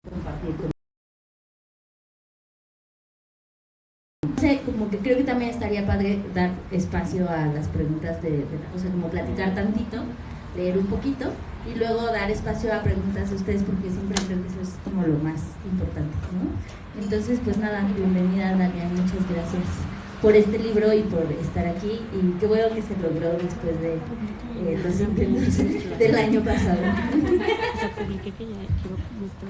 compartir con... No sé, como que creo que también estaría padre dar espacio a las preguntas o sea, como platicar tantito, leer un poquito y luego dar espacio a preguntas a ustedes, porque siempre creo que eso es como lo más importante, ¿no? Entonces, pues nada, bienvenida Dalia, muchas gracias por este libro y por estar aquí, y qué bueno que se logró después de los intentos del año pasado.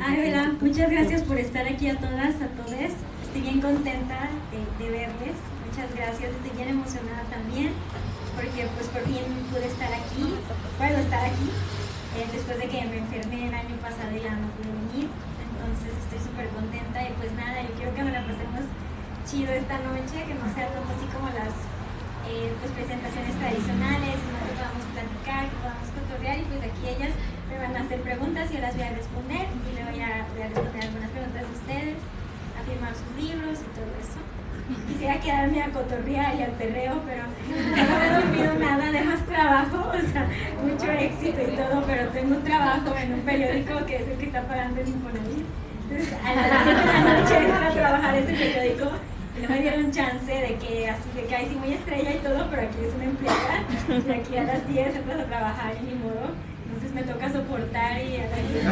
Ay, ¿verdad? Muchas gracias por estar aquí a todas, a todos. Estoy bien contenta de verles. Muchas gracias, estoy bien emocionada también, porque pues por fin puedo estar aquí, después de que me enfermé el año pasado y ya no pude venir. Entonces estoy súper contenta y pues nada, yo quiero que me la pasemos chido esta noche, que no sea tanto así como las pues presentaciones tradicionales, sino que podamos platicar, que podamos cotorrear, y pues aquí ellas me van a hacer preguntas y yo las voy a responder, y luego ya voy a responder algunas preguntas de ustedes, a firmar sus libros y todo eso. Quisiera quedarme a cotorrear y al perreo, pero no he dormido nada, de más trabajo, o sea, mucho éxito y todo, pero tengo un trabajo en un periódico que es el que está pagando el Infonavit. Entonces, a las 7 de la noche entro a trabajar ese periódico y no me dieron chance de que así de que ahí sí muy estrella y todo, pero aquí es una empleada y aquí a las 10 entras a trabajar y ni modo. Entonces me toca soportar y a las 10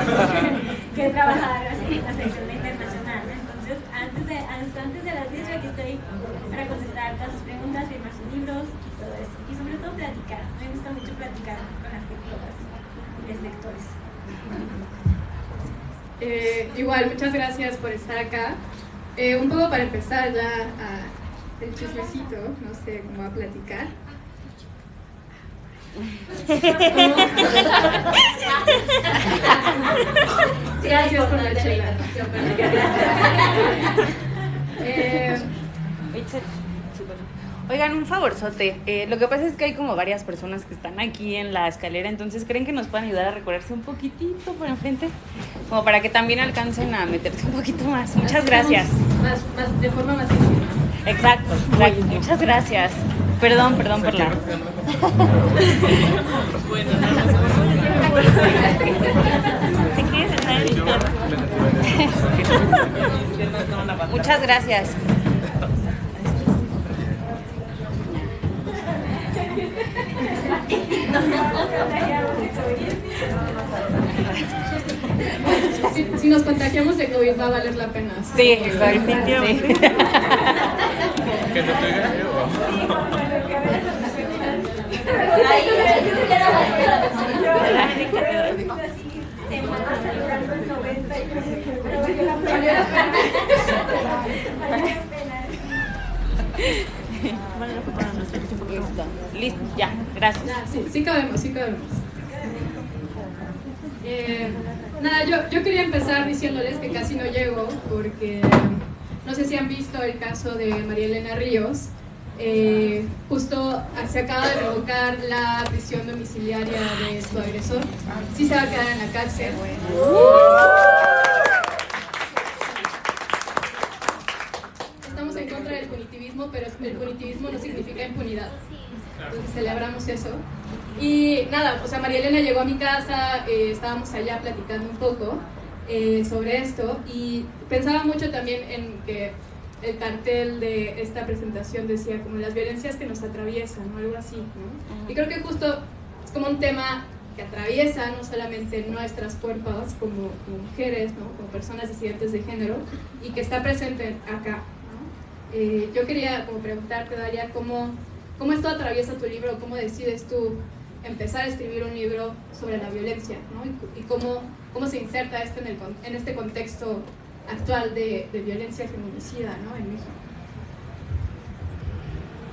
que trabajar así en la sección de internacional. Entonces antes de las 10 yo aquí estoy para contestar todas sus preguntas, firmar sus libros y todo eso. Y sobre todo platicar. Me gusta mucho platicar con las lectoras y los lectores. Igual, muchas gracias por estar acá. Un poco para empezar ya el chismecito, no sé, cómo a platicar. Gracias por la chela. Oigan, un favorzote. Lo que pasa es que hay como varias personas que están aquí en la escalera, entonces ¿creen que nos puedan ayudar a recorrerse un poquitito por enfrente? Como para que también alcancen a meterse un poquito más. Muchas gracias. Más, de forma más íntima. Exacto. Muchas gracias. Perdón por la... ¿Te quieres sentar en el perro? Muchas gracias. Si nos contagiamos de COVID va a valer la pena. Sí, definitivamente. Sí. Que te pegue. Listo, ya, gracias. Sí cabemos. Nada, yo quería empezar diciéndoles que casi no llego porque no sé si han visto el caso de María Elena Ríos. Justo se acaba de revocar la prisión domiciliaria de su agresor. Sí se va a quedar en la cárcel. Estamos en contra del punitivismo, pero el punitivismo no significa impunidad. Entonces celebramos eso. Y nada, o sea, María Elena llegó a mi casa, estábamos allá platicando un poco sobre esto, y pensaba mucho también en que el cartel de esta presentación decía como las violencias que nos atraviesan o algo así, ¿no? Y creo que justo es como un tema que atraviesa no solamente nuestras cuerpos como mujeres, ¿no? Como personas disidentes de género, y que está presente acá, ¿no? Yo quería como preguntarte, Dalia, ¿cómo esto atraviesa tu libro? ¿Cómo decides tú empezar a escribir un libro sobre la violencia, ¿no? Y cómo se inserta esto en este contexto actual de violencia feminicida, ¿no? En México?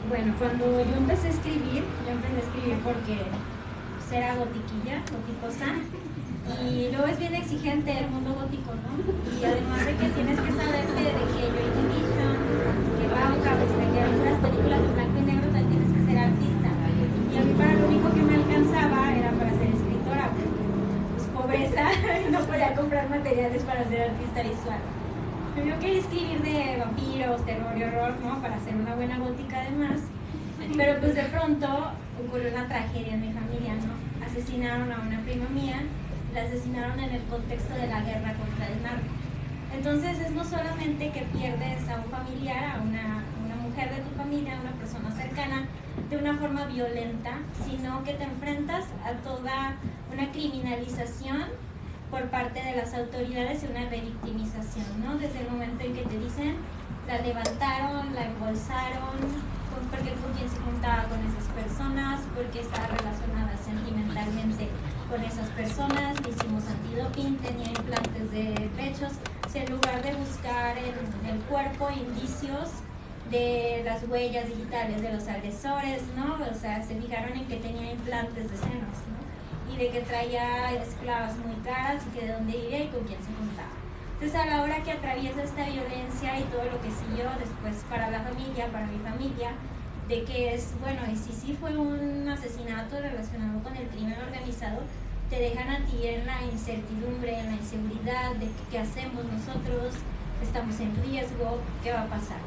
Bueno, cuando yo empecé a escribir porque pues, era goticosa, y luego es bien exigente el mundo gótico, ¿no? Y además de que tienes que saberte de que Joy Division, que Bauhaus, pues, de que algunas películas de blanco y negro también tienes que ser artista. Y a mí para lo único que me alcanzaba era para ser escritora, porque pues pobreza, no podía comprar materiales para ser artista visual. Pero yo quería escribir de vampiros, terror y horror, ¿no? Para hacer una buena gótica además. Pero pues de pronto ocurrió una tragedia en mi familia, ¿no? Asesinaron a una prima mía, la asesinaron en el contexto de la guerra contra el narco. Entonces es no solamente que pierdes a un familiar, a una mujer de tu familia, a una persona cercana, de una forma violenta, sino que te enfrentas a toda una criminalización por parte de las autoridades y una revictimización, ¿no? Desde el momento en que te dicen, la levantaron, la embolsaron, porque con quién se juntaba con esas personas, porque estaba relacionada sentimentalmente con esas personas, le hicimos antidoping, tenía implantes de pechos, o sea, en lugar de buscar en el cuerpo indicios de las huellas digitales de los agresores, ¿no? O sea, se fijaron en que tenía implantes de senos, ¿no? Y de que traía esclavas muy caras y que de dónde vivía y con quién se juntaba. Entonces, a la hora que atraviesa esta violencia y todo lo que siguió después para la familia, para mi familia, de que es, bueno, y si sí fue un asesinato relacionado con el crimen organizado, te dejan a ti en la incertidumbre, en la inseguridad de qué hacemos nosotros, estamos en riesgo, qué va a pasar.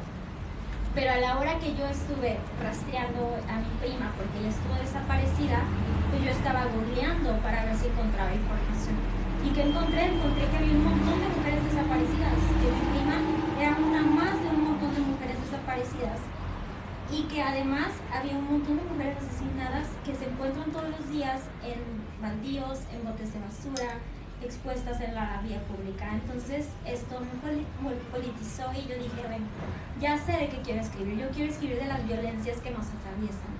Pero a la hora que yo estuve rastreando a mi prima, porque ella estuvo desaparecida, pues yo estaba googleando para ver si encontraba información. ¿Y que encontré? Encontré que había un montón de mujeres desaparecidas, que mi prima era una más de un montón de mujeres desaparecidas, y que además había un montón de mujeres asesinadas que se encuentran todos los días en baldíos, en botes de basura, expuestas en la vía pública. Entonces esto me politizó y yo dije, bueno, ya sé de qué quiero escribir. Yo quiero escribir de las violencias que nos atraviesan.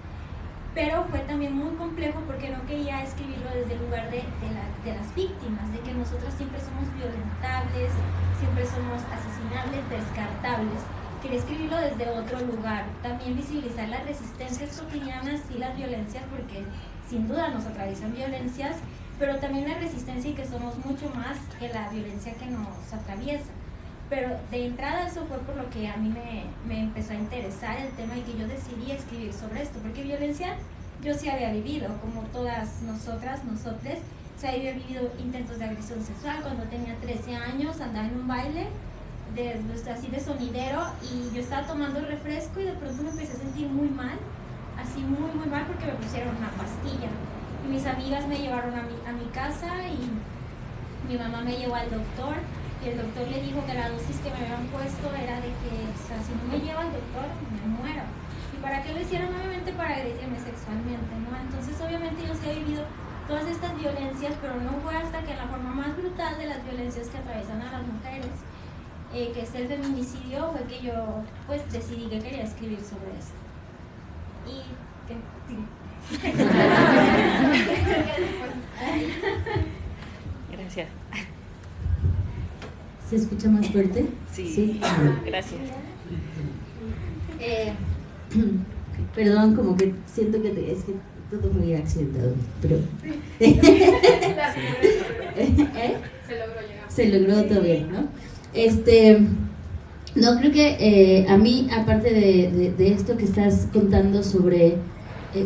Pero fue también muy complejo porque no quería escribirlo desde el lugar de las víctimas, de que nosotros siempre somos violentables, siempre somos asesinables, descartables. Quería escribirlo desde otro lugar, también visibilizar las resistencias cotidianas y las violencias, porque sin duda nos atraviesan violencias, pero también la resistencia y que somos mucho más que la violencia que nos atraviesa. Pero de entrada eso fue por lo que a mí me empezó a interesar el tema y que yo decidí escribir sobre esto, porque violencia yo sí había vivido, como todas nosotras, nosotres. O sea, yo había vivido intentos de agresión sexual cuando tenía 13 años, andaba en un baile así de sonidero y yo estaba tomando refresco y de pronto me empecé a sentir muy mal, así muy muy mal porque me pusieron una pastilla. Y mis amigas me llevaron a mi casa y mi mamá me llevó al doctor y el doctor le dijo que la dosis que me habían puesto era de que, o sea, si no me lleva al doctor, me muero. ¿Y para qué lo hicieron? Obviamente para agredirme sexualmente, ¿no? Entonces obviamente yo sí he vivido todas estas violencias, pero no fue hasta que la forma más brutal de las violencias que atraviesan a las mujeres, que es el feminicidio, fue que yo pues decidí que quería escribir sobre esto. Y que sí. Gracias. ¿Se escucha más fuerte? Sí. Gracias. Perdón, como que siento que es que todo muy accidentado, pero se logró todo bien, ¿no? No, creo que a mí, aparte de esto que estás contando sobre,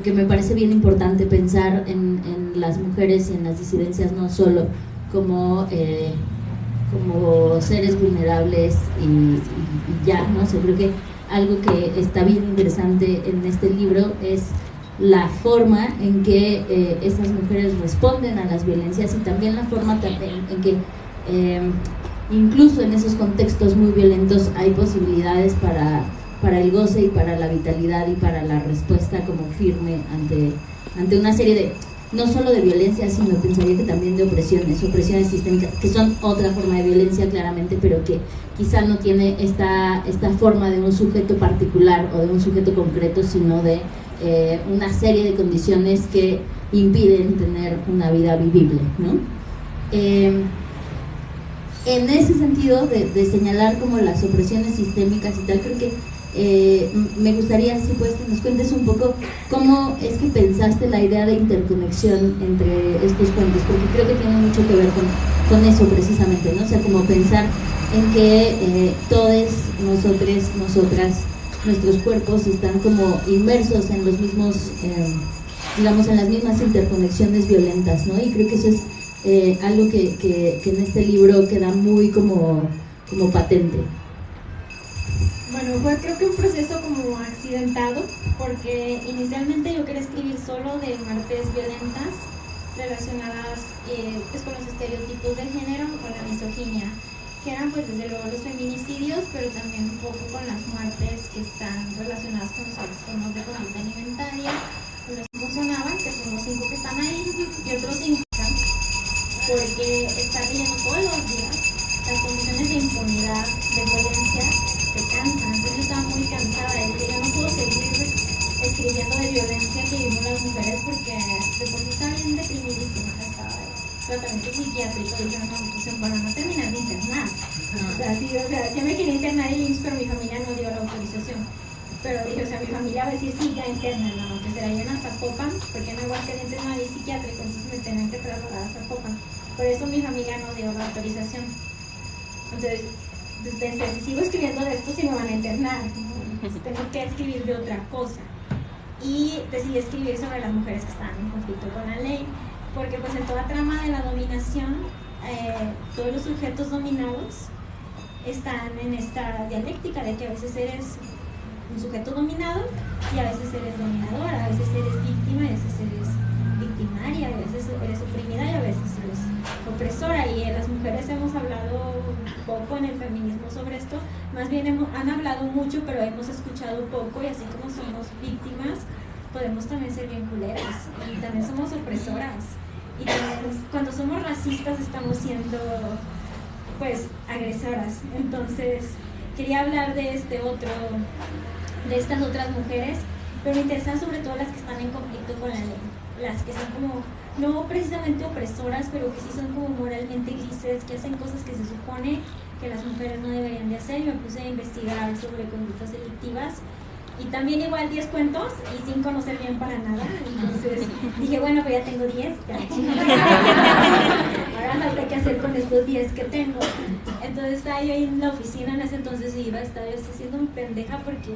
que me parece bien importante pensar en las mujeres y en las disidencias no solo como seres vulnerables y ya, ¿no? O sea, creo que algo que está bien interesante en este libro es la forma en que estas mujeres responden a las violencias y también la forma en que incluso en esos contextos muy violentos hay posibilidades para el goce y para la vitalidad y para la respuesta como firme ante una serie de, no solo de violencia, sino pensaría que también de opresiones sistémicas, que son otra forma de violencia claramente, pero que quizá no tiene esta forma de un sujeto particular o de un sujeto concreto, sino de una serie de condiciones que impiden tener una vida vivible, ¿no? En ese sentido de señalar como las opresiones sistémicas y tal, creo que me gustaría, si puedes, que nos cuentes un poco cómo es que pensaste la idea de interconexión entre estos cuentos, porque creo que tiene mucho que ver con eso precisamente, ¿no? O sea, como pensar en que todos nosotras, nuestros cuerpos están como inmersos en los mismos, digamos, en las mismas interconexiones violentas, ¿no? Y creo que eso es algo que en este libro queda muy como patente. Bueno, fue creo que un proceso como accidentado, porque inicialmente yo quería escribir solo de muertes violentas relacionadas pues con los estereotipos de género, con la misoginia. que eran pues desde luego los feminicidios, pero también un poco con las muertes que están relacionadas con los trastornos de conducta alimentaria, con los que funcionaban, que son los 5 que están ahí, y otros 5 porque están leyendo todos los días las condiciones de impunidad, de violencia, te cansan. Entonces yo estaba muy cansada de que yo no puedo seguir escribiendo de violencia que vivimos las mujeres porque de por sí estaba bien deprimidísima, estaba de tratamiento psiquiátrico, dijeron no, pues van a terminar de internar. O sea, sí, o sea, yo me quería internar el IMSS, pero mi familia no dio la autorización. Pero dije, o sea, mi familia va a decir sí, ya interna, no, que se la llevan a Zapopan, porque en Aguascalientes no hay psiquiátrico, entonces me tenían que trasladar a Zapopan. Por eso mi familia no dio la autorización. Entonces, pensé, si sigo escribiendo de esto, sí me van a internar, ¿no? Tengo que escribir de otra cosa. Y decidí escribir sobre las mujeres que estaban en conflicto con la ley, porque pues en toda trama de la dominación, todos los sujetos dominados están en esta dialéctica de que a veces eres un sujeto dominado y a veces eres dominadora, a veces eres víctima y a veces eres victimaria, a veces eres oprimida y a veces eres opresora. Y las mujeres hemos hablado poco en el feminismo sobre esto, más bien han hablado mucho pero hemos escuchado poco, y así como somos víctimas podemos también ser bien culeras y también somos opresoras, y también cuando somos racistas estamos siendo pues agresoras. Entonces quería hablar de estas otras mujeres, pero me interesan sobre todo las que están en conflicto con la ley, las que son como, no precisamente opresoras, pero que sí son como moralmente grises, que hacen cosas que se supone que las mujeres no deberían de hacer. Y me puse a investigar sobre conductas delictivas, y también igual 10 cuentos, y sin conocer bien para nada. Entonces dije, bueno, pues ya tengo 10, ahora falta qué hacer con estos 10 que tengo. Entonces estaba yo ahí en la oficina en ese entonces y estaba yo haciendo mi pendeja porque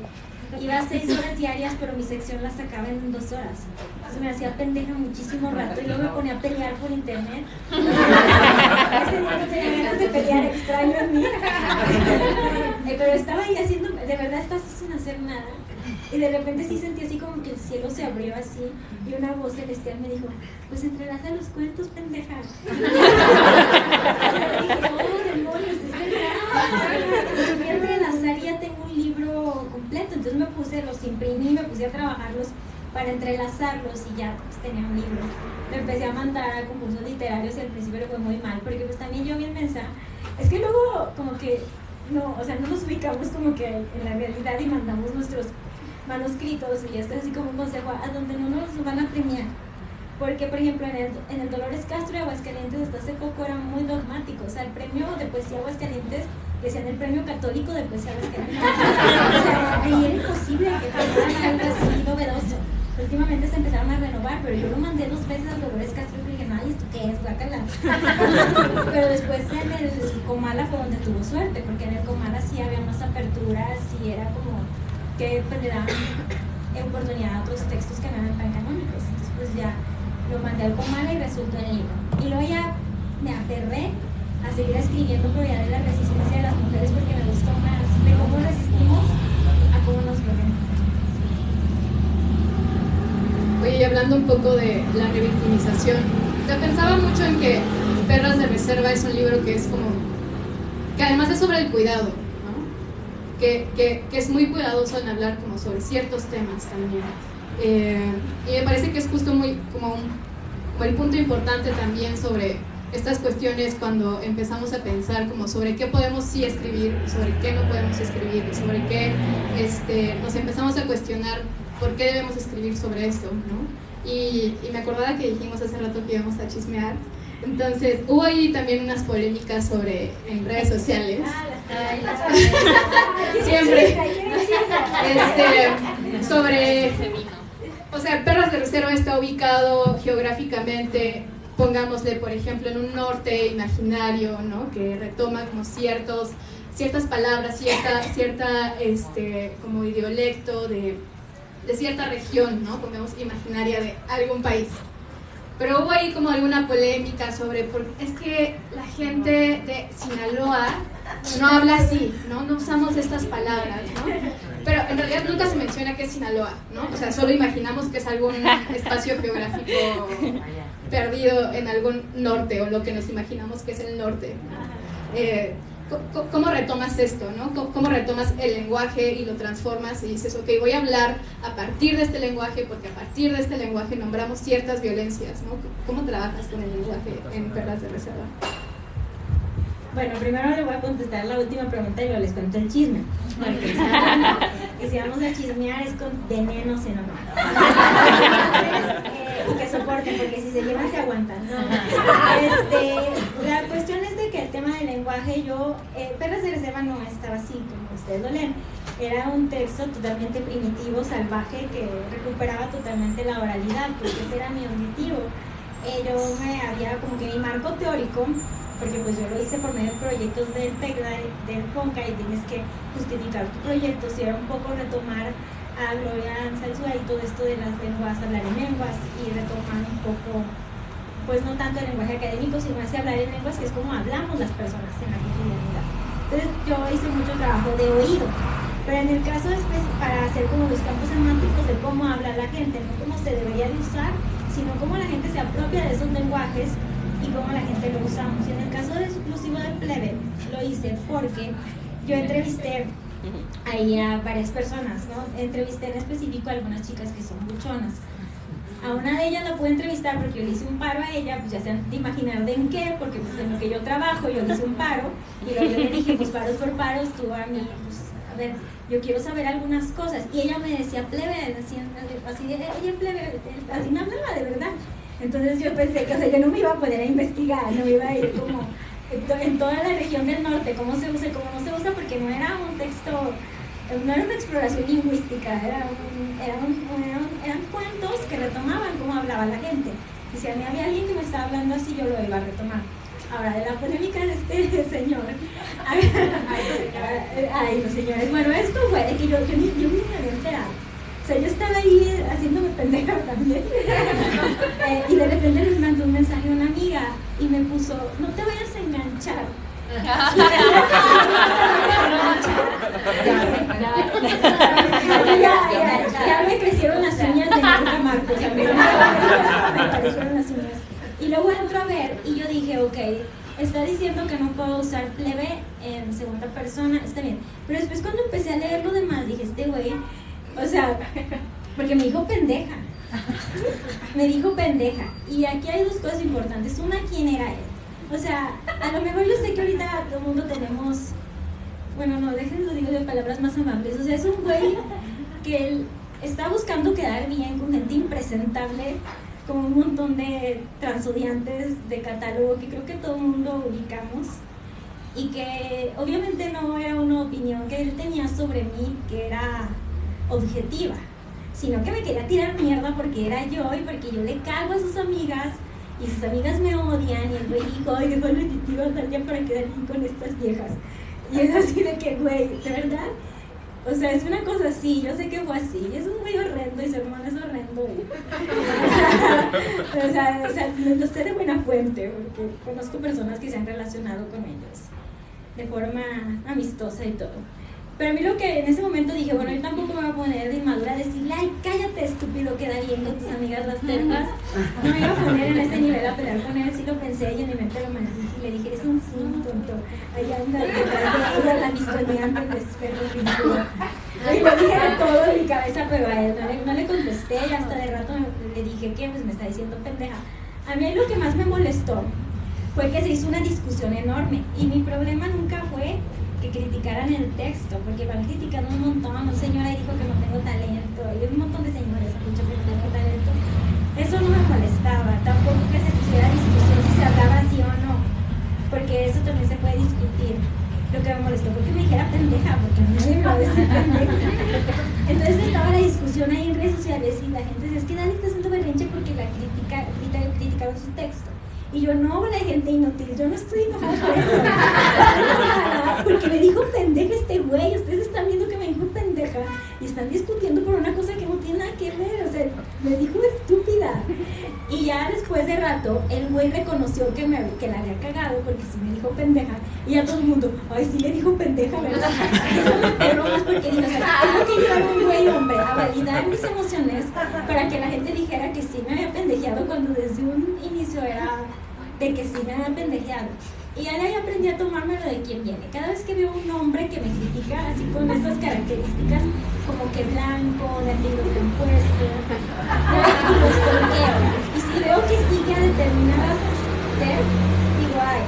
iba a 6 horas diarias, pero mi sección la sacaba en 2 horas. Entonces me hacía pendeja muchísimo rato y luego me ponía a pelear por internet. Ese día no tenía ganas de pelear, extraño en mí. Pero estaba ahí haciendo, de verdad estaba sin hacer nada. Y de repente sí sentí así como que el cielo se abrió así y una voz celestial me dijo, pues entrelaza los cuentos, pendeja. Y dije, oh, demonios, es verdad. Voy a entrelazar y ya tengo un libro completo. Entonces me puse, los imprimí, me puse a trabajarlos para entrelazarlos y ya pues, tenía un libro. Me empecé a mandar a concursos literarios y al principio le fue muy mal, porque pues también yo bien mensa. Es que luego como que no, o sea, no nos ubicamos como que en la realidad y mandamos nuestros manuscritos, y esto es así como un consejo a donde no nos van a premiar, porque por ejemplo en el Dolores Castro de Aguascalientes hasta hace poco era muy dogmático, o sea, el premio de poesía Aguascalientes decían el premio católico de poesía Aguascalientes, o sea, ahí era imposible que fuera algo así novedoso. Últimamente se empezaron a renovar, pero yo lo mandé 2 veces al Dolores Castro y dije, ay, ¿esto qué es? Guácala. Pero después en el Comala fue donde tuvo suerte, porque en el Comala sí había más aperturas y era como que pues, le daban oportunidad a otros textos que no eran tan canónicos. Entonces pues ya lo mandé al Comala y resultó el libro. Y luego ya me aferré a seguir escribiendo, pero ya de la resistencia de las mujeres, porque me gustó más de cómo resistimos a cómo nos violentan. Oye, y hablando un poco de la revictimización, yo pensaba mucho en que Perras de Reserva es un libro que es como, que además es sobre el cuidado, ¿no? Que es muy cuidadoso en hablar como sobre ciertos temas también. Y me parece que es justo muy como el punto importante también sobre estas cuestiones cuando empezamos a pensar como sobre qué podemos sí escribir, sobre qué no podemos escribir, sobre qué nos empezamos a cuestionar por qué debemos escribir sobre esto, ¿no? Y me acordaba que dijimos hace rato que íbamos a chismear. Entonces, hubo ahí también unas polémicas en redes sociales. Siempre. Sobre, o sea, Perras de Reserva está ubicado geográficamente, pongámosle, por ejemplo, en un norte imaginario, ¿no? Que retoma como ciertas palabras, cierta como idiolecto de cierta región, ¿no? Pongamos imaginaria de algún país. Pero hubo ahí como alguna polémica sobre, es que la gente de Sinaloa no habla así, ¿no? No usamos estas palabras, ¿no? Pero en realidad nunca se menciona que es Sinaloa, ¿no? O sea, solo imaginamos que es algún espacio geográfico perdido en algún norte, o lo que nos imaginamos que es el norte. ¿cómo retomas esto, no? ¿Cómo retomas el lenguaje y lo transformas y dices, ok, voy a hablar a partir de este lenguaje porque a partir de este lenguaje nombramos ciertas violencias, ¿no? ¿Cómo trabajas con el lenguaje en Perlas de Reserva? Bueno, primero le voy a contestar la última pregunta y luego les cuento el chisme. Porque que si vamos a chismear es con veneno en honor. Y que soporten, porque si se llevan se aguantan. No. La cuestión es de que el tema del lenguaje, Perlas de Reserva no estaba así, como ustedes lo leen. Era un texto totalmente primitivo, salvaje, que recuperaba totalmente la oralidad, porque ese era mi objetivo. Yo me había como que mi marco teórico, porque pues yo lo hice por medio de proyectos del PECDA, del FONCA, y tienes que justificar tu proyecto, si era un poco retomar a Gloria Anzalúa y todo esto de las lenguas, hablar en lenguas, y retomar un poco, pues no tanto el lenguaje académico, sino así hablar en lenguas, que es como hablamos las personas en la cotidianidad. Entonces yo hice mucho trabajo de oído, pero en el caso para hacer como los campos semánticos de cómo habla la gente, no cómo se debería de usar, sino cómo la gente se apropia de esos lenguajes y cómo la gente lo usamos. Y en el caso del exclusivo del plebe, lo hice porque yo entrevisté ahí a varias personas, ¿no? Entrevisté en específico a algunas chicas que son buchonas. A una de ellas la pude entrevistar porque yo le hice un paro a ella, pues ya se han de imaginar de en qué, porque pues en lo que yo trabajo, yo le hice un paro, y luego yo le dije, pues paros por paros, tú a mí, pues a ver, yo quiero saber algunas cosas. Y ella me decía, plebe, así de, oye, plebe, así me hablaba de verdad. Entonces yo pensé que, o sea, yo no me iba a poner a investigar, no me iba a ir como en toda la región del norte, cómo se usa y cómo no se usa, porque no era un texto, no era una exploración lingüística, eran cuentos que retomaban cómo hablaba la gente. Y si a mí había alguien que me estaba hablando así, yo lo iba a retomar. Ahora, de la polémica de este señor, ay, los señores, bueno, esto fue de que yo ni me había enterado. O sea, yo estaba ahí haciéndome pendeja también. Y de repente les mandó un mensaje a una amiga y me puso, no te vayas a enganchar. Ya me crecieron las uñas de Marta Marcos. Me aparecieron las uñas. Y luego entro a ver y yo dije, ok, está diciendo que no puedo usar plebe en segunda persona, está bien. Pero después cuando empecé a leer lo demás, dije, este güey, o sea, porque me dijo pendeja. Me dijo pendeja. Y aquí hay dos cosas importantes. Una, ¿quién era él? O sea, a lo mejor yo sé que ahorita todo el mundo tenemos, bueno, no, déjenlo digo de palabras más amables. O sea, es un güey que él está buscando quedar bien con gente impresentable, como un montón de transodiantes de catálogo que creo que todo el mundo ubicamos, y que obviamente no era una opinión que él tenía sobre mí que era objetiva, sino que me quería tirar mierda porque era yo y porque yo le cago a sus amigas y sus amigas me odian, y el güey dijo, ay, qué repetitiva Natalia para quedar bien con estas viejas. Y es así de que, güey, ¿de verdad? O sea, es una cosa así, yo sé que fue así, es un güey horrendo y su hermano es horrendo. O sea, lo sé de buena fuente, porque conozco personas que se han relacionado con ellos de forma amistosa y todo. Pero a mí lo que en ese momento dije, bueno, yo tampoco me voy a poner de inmadura a decirle, ay, cállate estúpido, queda bien con tus amigas las tercas. No me iba a poner en ese nivel a pelear con él, sí lo pensé, y en mi mente lo maldije y le dije, eres un tonto, ahí anda detrás de ella, la visconeante, el espejo, ridículo. Y lo dije de todo en mi cabeza, pero a él no le contesté, y hasta de rato le dije que pues me está diciendo pendeja. A mí lo que más me molestó fue que se hizo una discusión enorme, y mi problema nunca fue que criticaran el texto, porque van criticando un montón. Un señor ahí dijo que no tengo talento, y un montón de señores han dicho que no tengo talento. Eso no me molestaba, tampoco que se pusiera discusión si se hablaba así o no, porque eso también se puede discutir. Lo que me molestó fue que me dijera pendeja, porque nadie me va a decir pendeja. Entonces estaba la discusión ahí en redes sociales y la gente decía, es que Dani está haciendo berrinche porque criticaron su texto. Y yo, no, la gente inútil, yo no estoy enojada por eso. Porque me dijo pendeja este güey, ustedes están viendo que me dijo pendeja y están discutiendo por una cosa que no tiene nada que ver, o sea, me dijo estúpida. Y ya después de rato, el güey reconoció que la había cagado porque sí me dijo pendeja, y ya todo el mundo, ay, sí le dijo pendeja, ¿verdad? Y eso me pegó más porque digo, o sea, tengo que llevar a un güey hombre a validar mis emociones para que la gente dijera que sí me había pendejeado cuando desde un inicio era de que sí me había pendejeado. Y ya de ahí aprendí a tomármelo de quien viene. Cada vez que veo un hombre que me critica, así con estas características, como que blanco, de apellido compuesto, lo estorqueo. Y si veo que sigue a determinadas mujeres, digo, ay,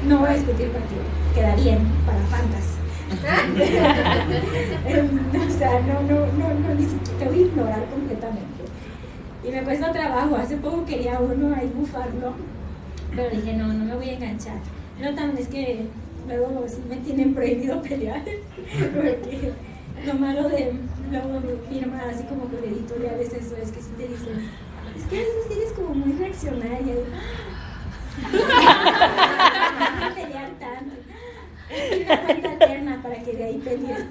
no voy a discutir contigo, queda bien para fantas. O sea, no, ni siquiera te voy a ignorar completamente. Y me cuesta trabajo. Hace poco quería uno ahí bufarlo, pero dije, no me voy a enganchar. No, también es que luego sí me tienen prohibido pelear, porque lo malo de luego firmar así como con editoriales, eso es que si te dicen, es que a veces tienes como muy reaccionaria. No voy a pelear tanto. Una cuenta alterna para que de ahí pelees.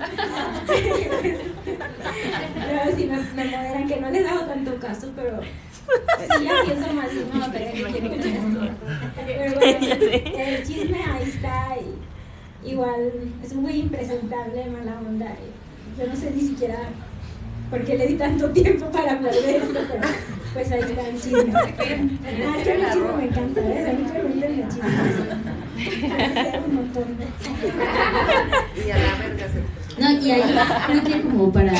Pero sí me moderan, que no les hago tanto caso, pero sí ya pienso más y no, pero bueno, el chisme ahí está y igual es muy impresentable, mala onda. Yo no sé ni siquiera por qué le di tanto tiempo para hablar de esto, pero pues ahí está el chisme. Que el chisme me encanta, ¿ves? A mí pregúntenme el chisme. No, y ahí creo que como para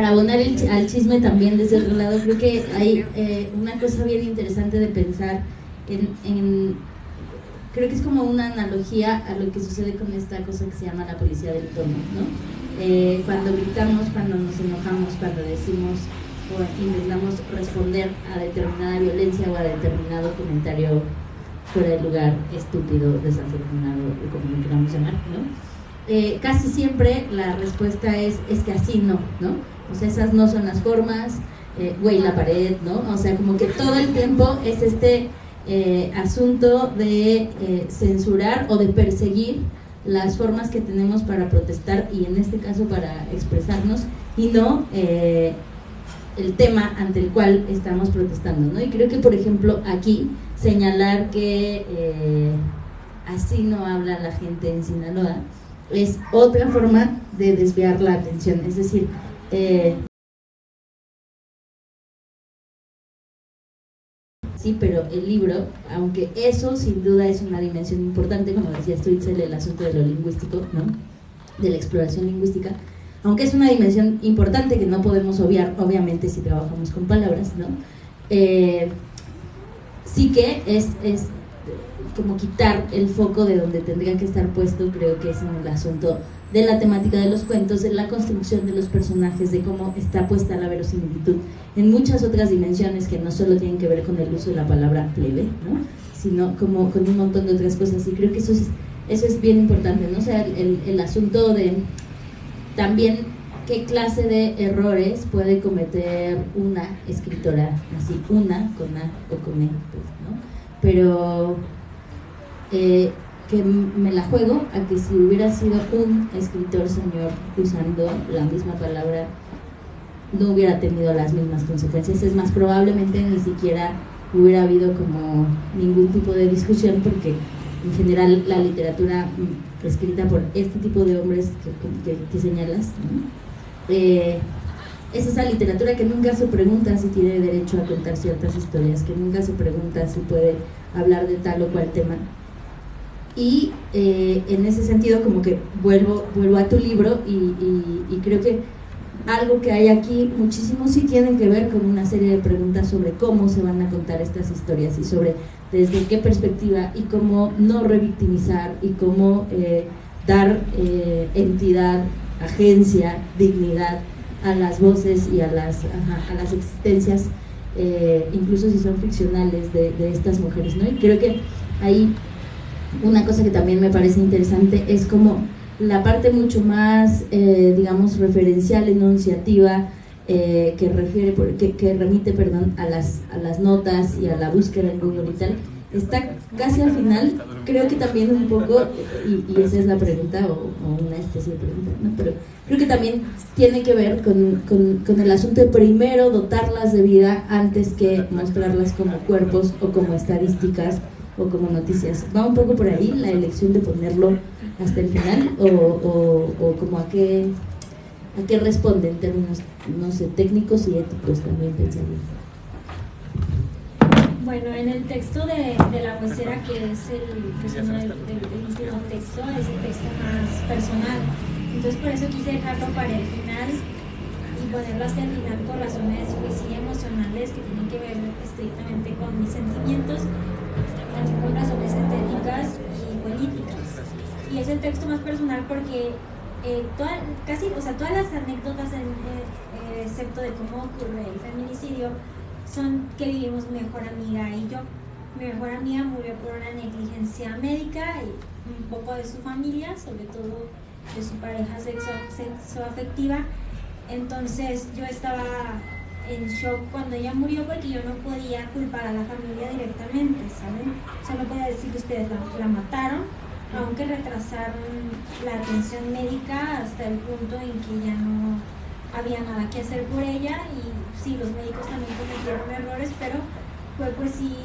abonar al chisme también desde otro lado, creo que hay una cosa bien interesante de pensar creo que es como una analogía a lo que sucede con esta cosa que se llama la policía del tono, ¿no? Cuando gritamos, cuando nos enojamos, cuando decimos o intentamos responder a determinada violencia o a determinado comentario fuera de lugar, estúpido, desafortunado, o como lo queramos llamar, ¿no? Casi siempre la respuesta es que así no, o sea, esas no son las formas, güey, la pared, ¿no? O sea, como que todo el tiempo es este asunto de censurar o de perseguir las formas que tenemos para protestar y en este caso para expresarnos y no el tema ante el cual estamos protestando, ¿no? Y creo que, por ejemplo, aquí señalar que así no habla la gente en Sinaloa es otra forma de desviar la atención, es decir, sí, pero el libro, aunque eso sin duda es una dimensión importante, como decía Stuitzel, el asunto de lo lingüístico, ¿no? De la exploración lingüística, aunque es una dimensión importante que no podemos obviar, obviamente, si trabajamos con palabras, ¿no? Sí que es como quitar el foco de donde tendría que estar puesto, creo que es en el asunto de la temática de los cuentos, de la construcción de los personajes, de cómo está puesta la verosimilitud en muchas otras dimensiones que no solo tienen que ver con el uso de la palabra plebe, ¿no? Sino como con un montón de otras cosas, y creo que eso es bien importante, ¿no? O sea, el asunto de también qué clase de errores puede cometer una escritora, así, una con A o con E, pues, ¿no? Pero que me la juego a que si hubiera sido un escritor señor usando la misma palabra no hubiera tenido las mismas consecuencias. Es más, probablemente ni siquiera hubiera habido como ningún tipo de discusión, porque en general la literatura escrita por este tipo de hombres que señalas, ¿no? Es esa literatura que nunca se pregunta si tiene derecho a contar ciertas historias, que nunca se pregunta si puede hablar de tal o cual tema. Y en ese sentido como que vuelvo a tu libro y creo que algo que hay aquí muchísimo sí tiene que ver con una serie de preguntas sobre cómo se van a contar estas historias y sobre desde qué perspectiva y cómo no revictimizar y cómo dar entidad, agencia, dignidad a las voces y a las existencias, incluso si son ficcionales, de estas mujeres, ¿no? Y creo que ahí una cosa que también me parece interesante es como la parte mucho más, digamos, referencial, enunciativa, que remite a las notas y a la búsqueda en Google y tal, está casi al final. Creo que también un poco, y esa es la pregunta, o una especie de pregunta, ¿no? Pero creo que también tiene que ver con el asunto de primero dotarlas de vida antes que mostrarlas como cuerpos o como estadísticas o como noticias. ¿Va un poco por ahí la elección de ponerlo hasta el final o como a qué responde en términos, no sé, técnicos y éticos también pensaría? Bueno, en el texto de la huesera, que es el último texto, es el texto más personal. Entonces por eso quise dejarlo para el final y ponerlo hasta el final por razones pues, sí, emocionales que tienen que ver estrictamente con mis sentimientos, también con razones estéticas y políticas. Y es el texto más personal porque todas las anécdotas, excepto de cómo ocurre el feminicidio, son que vivimos mi mejor amiga y yo. Mi mejor amiga murió por una negligencia médica y un poco de su familia, sobre todo de su pareja sexoafectiva. Entonces yo estaba en shock cuando ella murió porque yo no podía culpar a la familia directamente, ¿saben? Solo podía decir que ustedes la mataron, aunque retrasaron la atención médica hasta el punto en que ya no había nada que hacer por ella. Y sí, los médicos también cometieron errores, pero fue pues sí,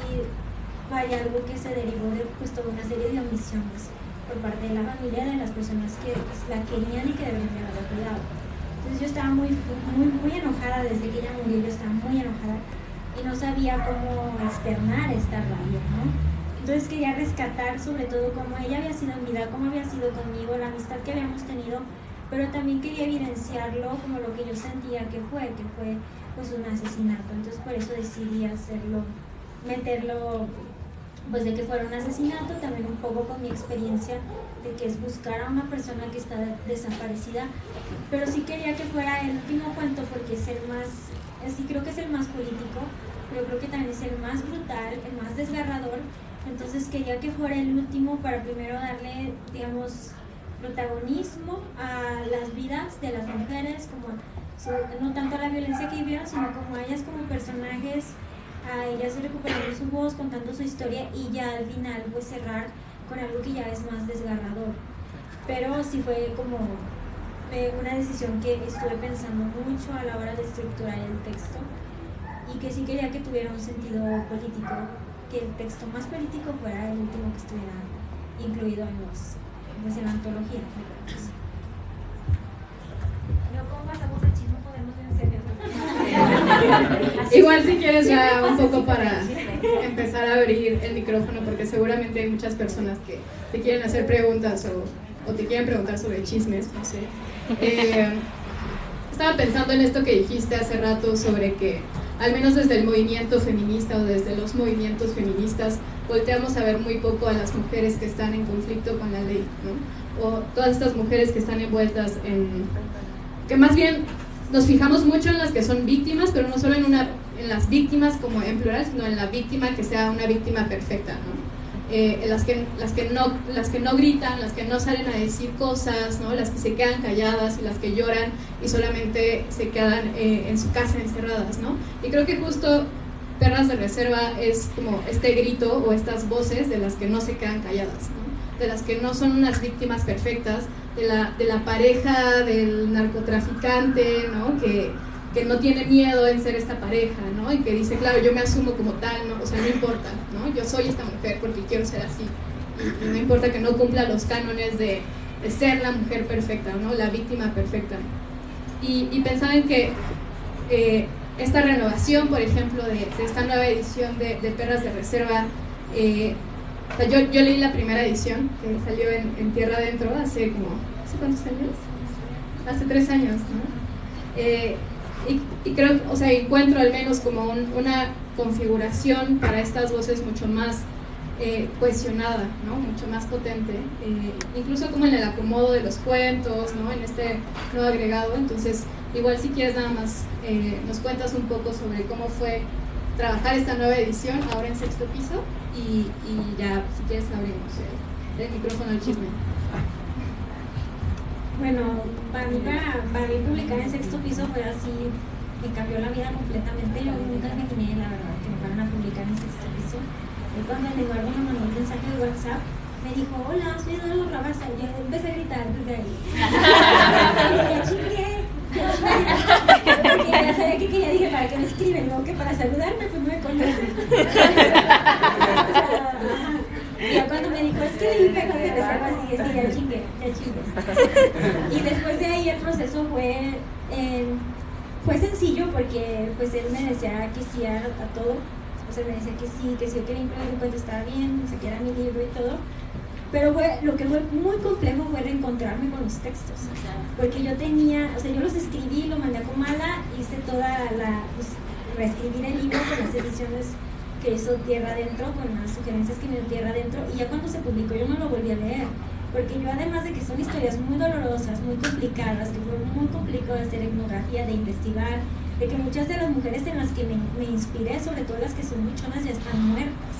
vaya, algo que se derivó de pues toda una serie de omisiones por parte de la familia, de las personas que pues, la querían y que deberían haber cuidado. Entonces yo estaba muy enojada desde que ella murió, yo estaba muy enojada y no sabía cómo externar esta rabia, ¿no? Entonces quería rescatar sobre todo cómo ella había sido en vida, cómo había sido conmigo, la amistad que habíamos tenido, pero también quería evidenciarlo como lo que yo sentía que fue pues un asesinato. Entonces por eso decidí meterlo pues de que fuera un asesinato, también un poco con mi experiencia de que es buscar a una persona que está desaparecida, pero sí quería que fuera el último cuento porque es el más, sí creo que es el más político, pero creo que también es el más brutal, el más desgarrador. Entonces quería que fuera el último para primero darle, digamos, protagonismo a las vidas de las mujeres, como no tanto a la violencia que vivieron, sino como a ellas como personajes, a ellas recuperando su voz, contando su historia y ya al final pues cerrar con algo que ya es más desgarrador. Pero sí fue como una decisión que estuve pensando mucho a la hora de estructurar el texto y que sí quería que tuviera un sentido político, que el texto más político fuera el último que estuviera incluido en la antología. No, como pasamos el chisme, podemos vencer. Igual si quieres ya un poco para empezar a abrir el micrófono, porque seguramente hay muchas personas que te quieren hacer preguntas o te quieren preguntar sobre chismes, no sé. Estaba pensando en esto que dijiste hace rato sobre que al menos desde el movimiento feminista o desde los movimientos feministas volteamos a ver muy poco a las mujeres que están en conflicto con la ley, ¿no? O todas estas mujeres que están envueltas que más bien nos fijamos mucho en las que son víctimas, pero no solo en las víctimas como en plural, sino en la víctima que sea una víctima perfecta, ¿no? Las que no gritan, las que no salen a decir cosas, ¿no? Las que se quedan calladas y las que lloran y solamente se quedan en su casa encerradas, ¿no? Y creo que justo Perras de Reserva es como este grito o estas voces de las que no se quedan calladas, ¿no? De las que no son unas víctimas perfectas, de la pareja del narcotraficante, ¿no? Que no tiene miedo en ser esta pareja, ¿no? Y que dice, claro, yo me asumo como tal, ¿no? O sea, no importa, ¿no? Yo soy esta mujer porque quiero ser así. Y no importa que no cumpla los cánones de ser la mujer perfecta, ¿no? La víctima perfecta. Y pensaba en que esta renovación, por ejemplo, de esta nueva edición de Perras de Reserva, o sea, yo leí la primera edición que salió en Tierra Adentro ¿hace cuántos años? Hace 3 años, ¿no? Y creo, o sea, encuentro al menos como una configuración para estas voces mucho más cohesionada, ¿no? Mucho más potente, incluso como en el acomodo de los cuentos, ¿no? En este nuevo agregado. Entonces, igual si quieres nada más nos cuentas un poco sobre cómo fue trabajar esta nueva edición ahora en Sexto Piso y ya si quieres abrimos el micrófono al chisme. Bueno, para mí publicar en Sexto Piso fue así, me cambió la vida completamente. Yo nunca imaginé, la verdad, que me fueran a publicar en Sexto Piso. Y cuando el Eduardo me mandó un mensaje de WhatsApp, me dijo, hola, soy Eduardo Rabasa. Y yo empecé a gritar desde ahí. Ya chingué. Porque ya sabía que quería, dije, ¿para qué me escriben? No, que para saludarme, pues no me conocen. Y ya cuando me dijo, es que leí Perras de Reserva, dije, sí, ya chingué. Y después de ahí el proceso fue sencillo porque pues él me decía que sí a todo. O sea, me decía que si yo quería incluir un cuento estaba bien, o sea, que era mi libro y todo. Pero lo que fue muy complejo fue reencontrarme con los textos, porque yo tenía, o sea, yo los escribí, lo mandé a Comala, hice toda pues, reescribir el libro con las ediciones que hizo Tierra Adentro, con las sugerencias que me dio Tierra Adentro, y ya cuando se publicó yo no lo volví a leer, porque yo además de que son historias muy dolorosas, muy complicadas, que fue muy complicado de hacer etnografía, de investigar, de que muchas de las mujeres en las que me inspiré, sobre todo las que son buchonas, ya están muertas.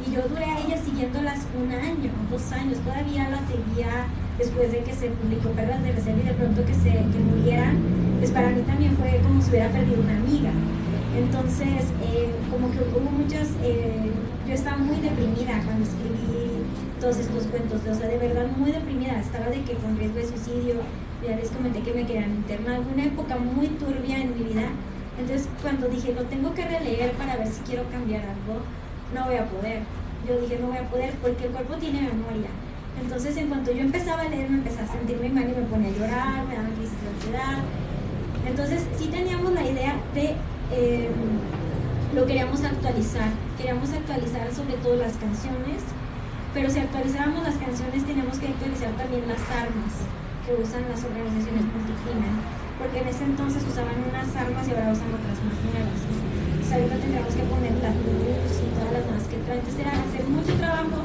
Y yo duré a ellas siguiéndolas 1 año, 2 años, todavía las seguía después de que se publicó Perlas de Reserva y de pronto que murieran, pues para mí también fue como si hubiera perdido una amiga. Entonces, como que hubo muchas, yo estaba muy deprimida cuando escribí todos estos cuentos, o sea, de verdad muy deprimida, estaba de que con riesgo de suicidio, ya les comenté que me querían internar, una época muy turbia en mi vida. Entonces, cuando dije, lo tengo que releer para ver si quiero cambiar algo, no voy a poder. Yo dije, no voy a poder porque el cuerpo tiene memoria. Entonces, en cuanto yo empezaba a leer, me empecé a sentirme mal y me ponía a llorar, me daban crisis de ansiedad. Entonces, sí teníamos la idea de, lo queríamos actualizar sobre todo las canciones, pero si actualizábamos las canciones, teníamos que actualizar también las armas que usan las organizaciones multicrimen, porque en ese entonces usaban unas armas y ahora usan otras más nuevas. Ahorita tendríamos que poner la luz y todas las demás que antes era hacer mucho trabajo.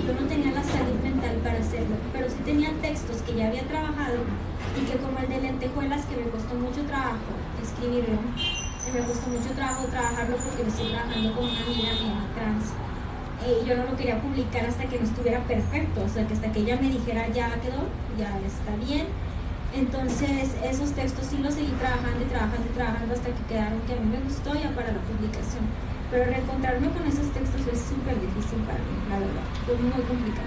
Yo no tenía la salud mental para hacerlo, pero sí tenía textos que ya había trabajado y que como el de Lentejuelas, que me costó mucho trabajo escribirlo, me costó mucho trabajo trabajarlo porque lo estoy trabajando con una amiga mía trans, y yo no lo quería publicar hasta que no estuviera perfecto, o sea, que hasta que ella me dijera ya quedó, ya está bien. Entonces, esos textos sí los seguí trabajando hasta que quedaron que a mí me gustó ya para la publicación. Pero reencontrarme con esos textos fue súper difícil para mí, la verdad. Fue muy complicado.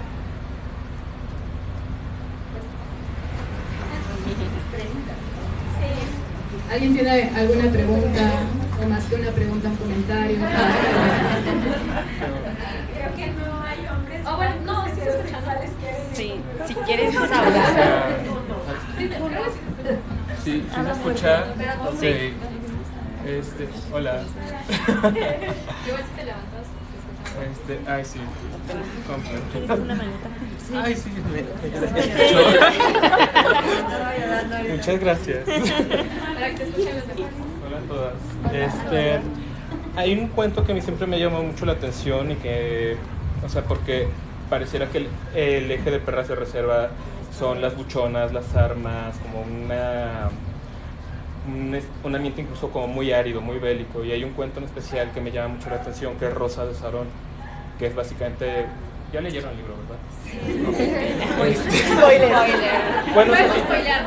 ¿Alguien tiene alguna pregunta? O más que una pregunta, un comentario. Creo que no hay hombres. Oh, bueno, no, si los chavales quieren. Sí, si quieres hablar. Sí, ¿sí me escucha? Sí. Hola. Igual si te levantas, te escuchamos. Ay, sí. ¿Quieres una manita? Ay, sí. Muchas gracias. Para que te escuchen los demás. Hola a todas. Hay un cuento que a mí siempre me llamó mucho la atención y que, o sea, porque pareciera que el eje de Perras de Reserva son las buchonas, las armas, como un ambiente incluso como muy árido, muy bélico. Y hay un cuento en especial que me llama mucho la atención, que es Rosa de Sarón, que es básicamente... Ya leyeron el libro, ¿verdad? Spoiler. Bueno, Puedes sí. spoilear.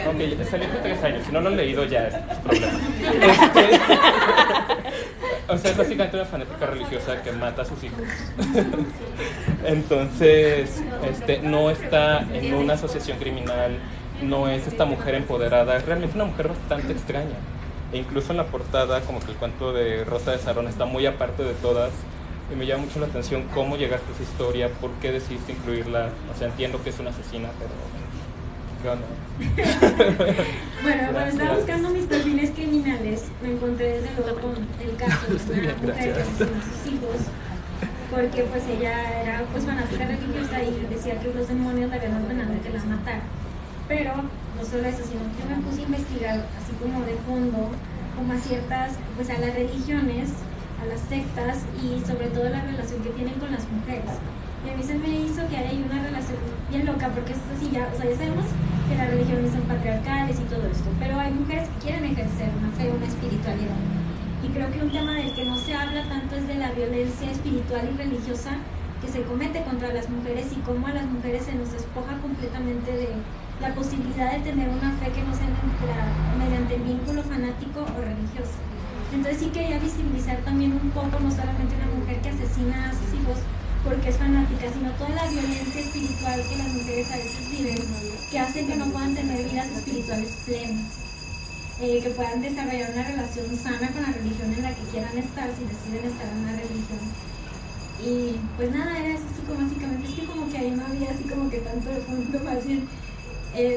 Ok, salió hace 3 años. Si no lo han leído, ya es problema. O sea, es básicamente una fanática religiosa que mata a sus hijos. Entonces, no está en una asociación criminal, no es esta mujer empoderada, es realmente una mujer bastante extraña. E incluso en la portada, como que el cuento de Rosa de Sarón está muy aparte de todas. Y me llama mucho la atención cómo llegaste a esa historia, por qué decidiste incluirla. O sea, entiendo que es una asesina, pero ¿qué onda? Bueno, cuando estaba buscando mis perfiles criminales, me encontré desde luego con el caso de una mujer que asesinó a sus hijos, porque pues ella era pues fanática religiosa y decía que los demonios la habían ordenado que la matara. Pero no solo eso, sino que yo me puse a investigar así como de fondo, como a ciertas, pues a las religiones, a las sectas y sobre todo la relación que tienen con las mujeres. Y a mí se me hizo que hay una relación bien loca, porque es así ya, o sea, ya sabemos que las religiones son patriarcales y todo esto, pero hay mujeres que quieren ejercer una fe, una espiritualidad. Y creo que un tema del que no se habla tanto es de la violencia espiritual y religiosa que se comete contra las mujeres y cómo a las mujeres se nos despoja completamente de la posibilidad de tener una fe que no sea mediante el vínculo fanático o religioso. Entonces sí quería visibilizar también un poco, no solamente una mujer que asesina a sus hijos porque es fanática, sino toda la violencia espiritual que las mujeres a veces viven, que hace que no puedan tener vidas espirituales plenas, que puedan desarrollar una relación sana con la religión en la que quieran estar, si deciden estar en una religión. Y pues nada, era eso así como básicamente, es que como que ahí no había así como que tanto de fondo, más bien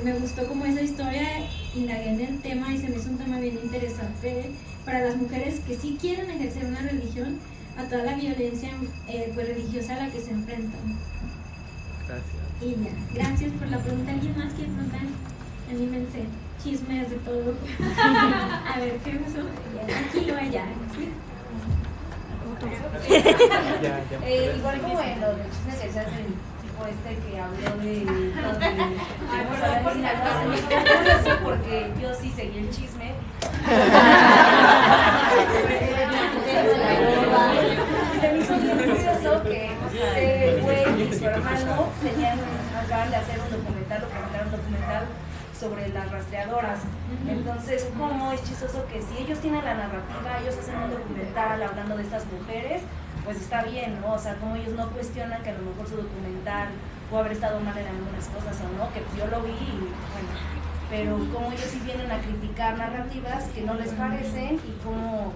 me gustó como esa historia, indagué en el tema y se me hizo un tema bien interesante para las mujeres que sí quieren ejercer una religión, a toda la violencia pues, religiosa a la que se enfrentan. Gracias. Y ya, gracias por la pregunta. ¿Alguien más quiere preguntar? Anímense, chismes de todo. A ver, ¿qué pasó? Aquí o allá. Igual como en los chismes que se hacen, tipo que habló de porque yo sí seguí el chisme. Se me hizo bien curioso que este güey y su hermano acaban de hacer un documental, sobre las rastreadoras. Entonces, como es chistoso que si ellos tienen la narrativa, ellos hacen un documental hablando de estas mujeres, pues está bien, ¿no? O sea, como ellos no cuestionan que a lo mejor su documental puede haber estado mal en algunas cosas o no, que yo lo vi y bueno, pero como ellos sí vienen a criticar narrativas que no les parecen y como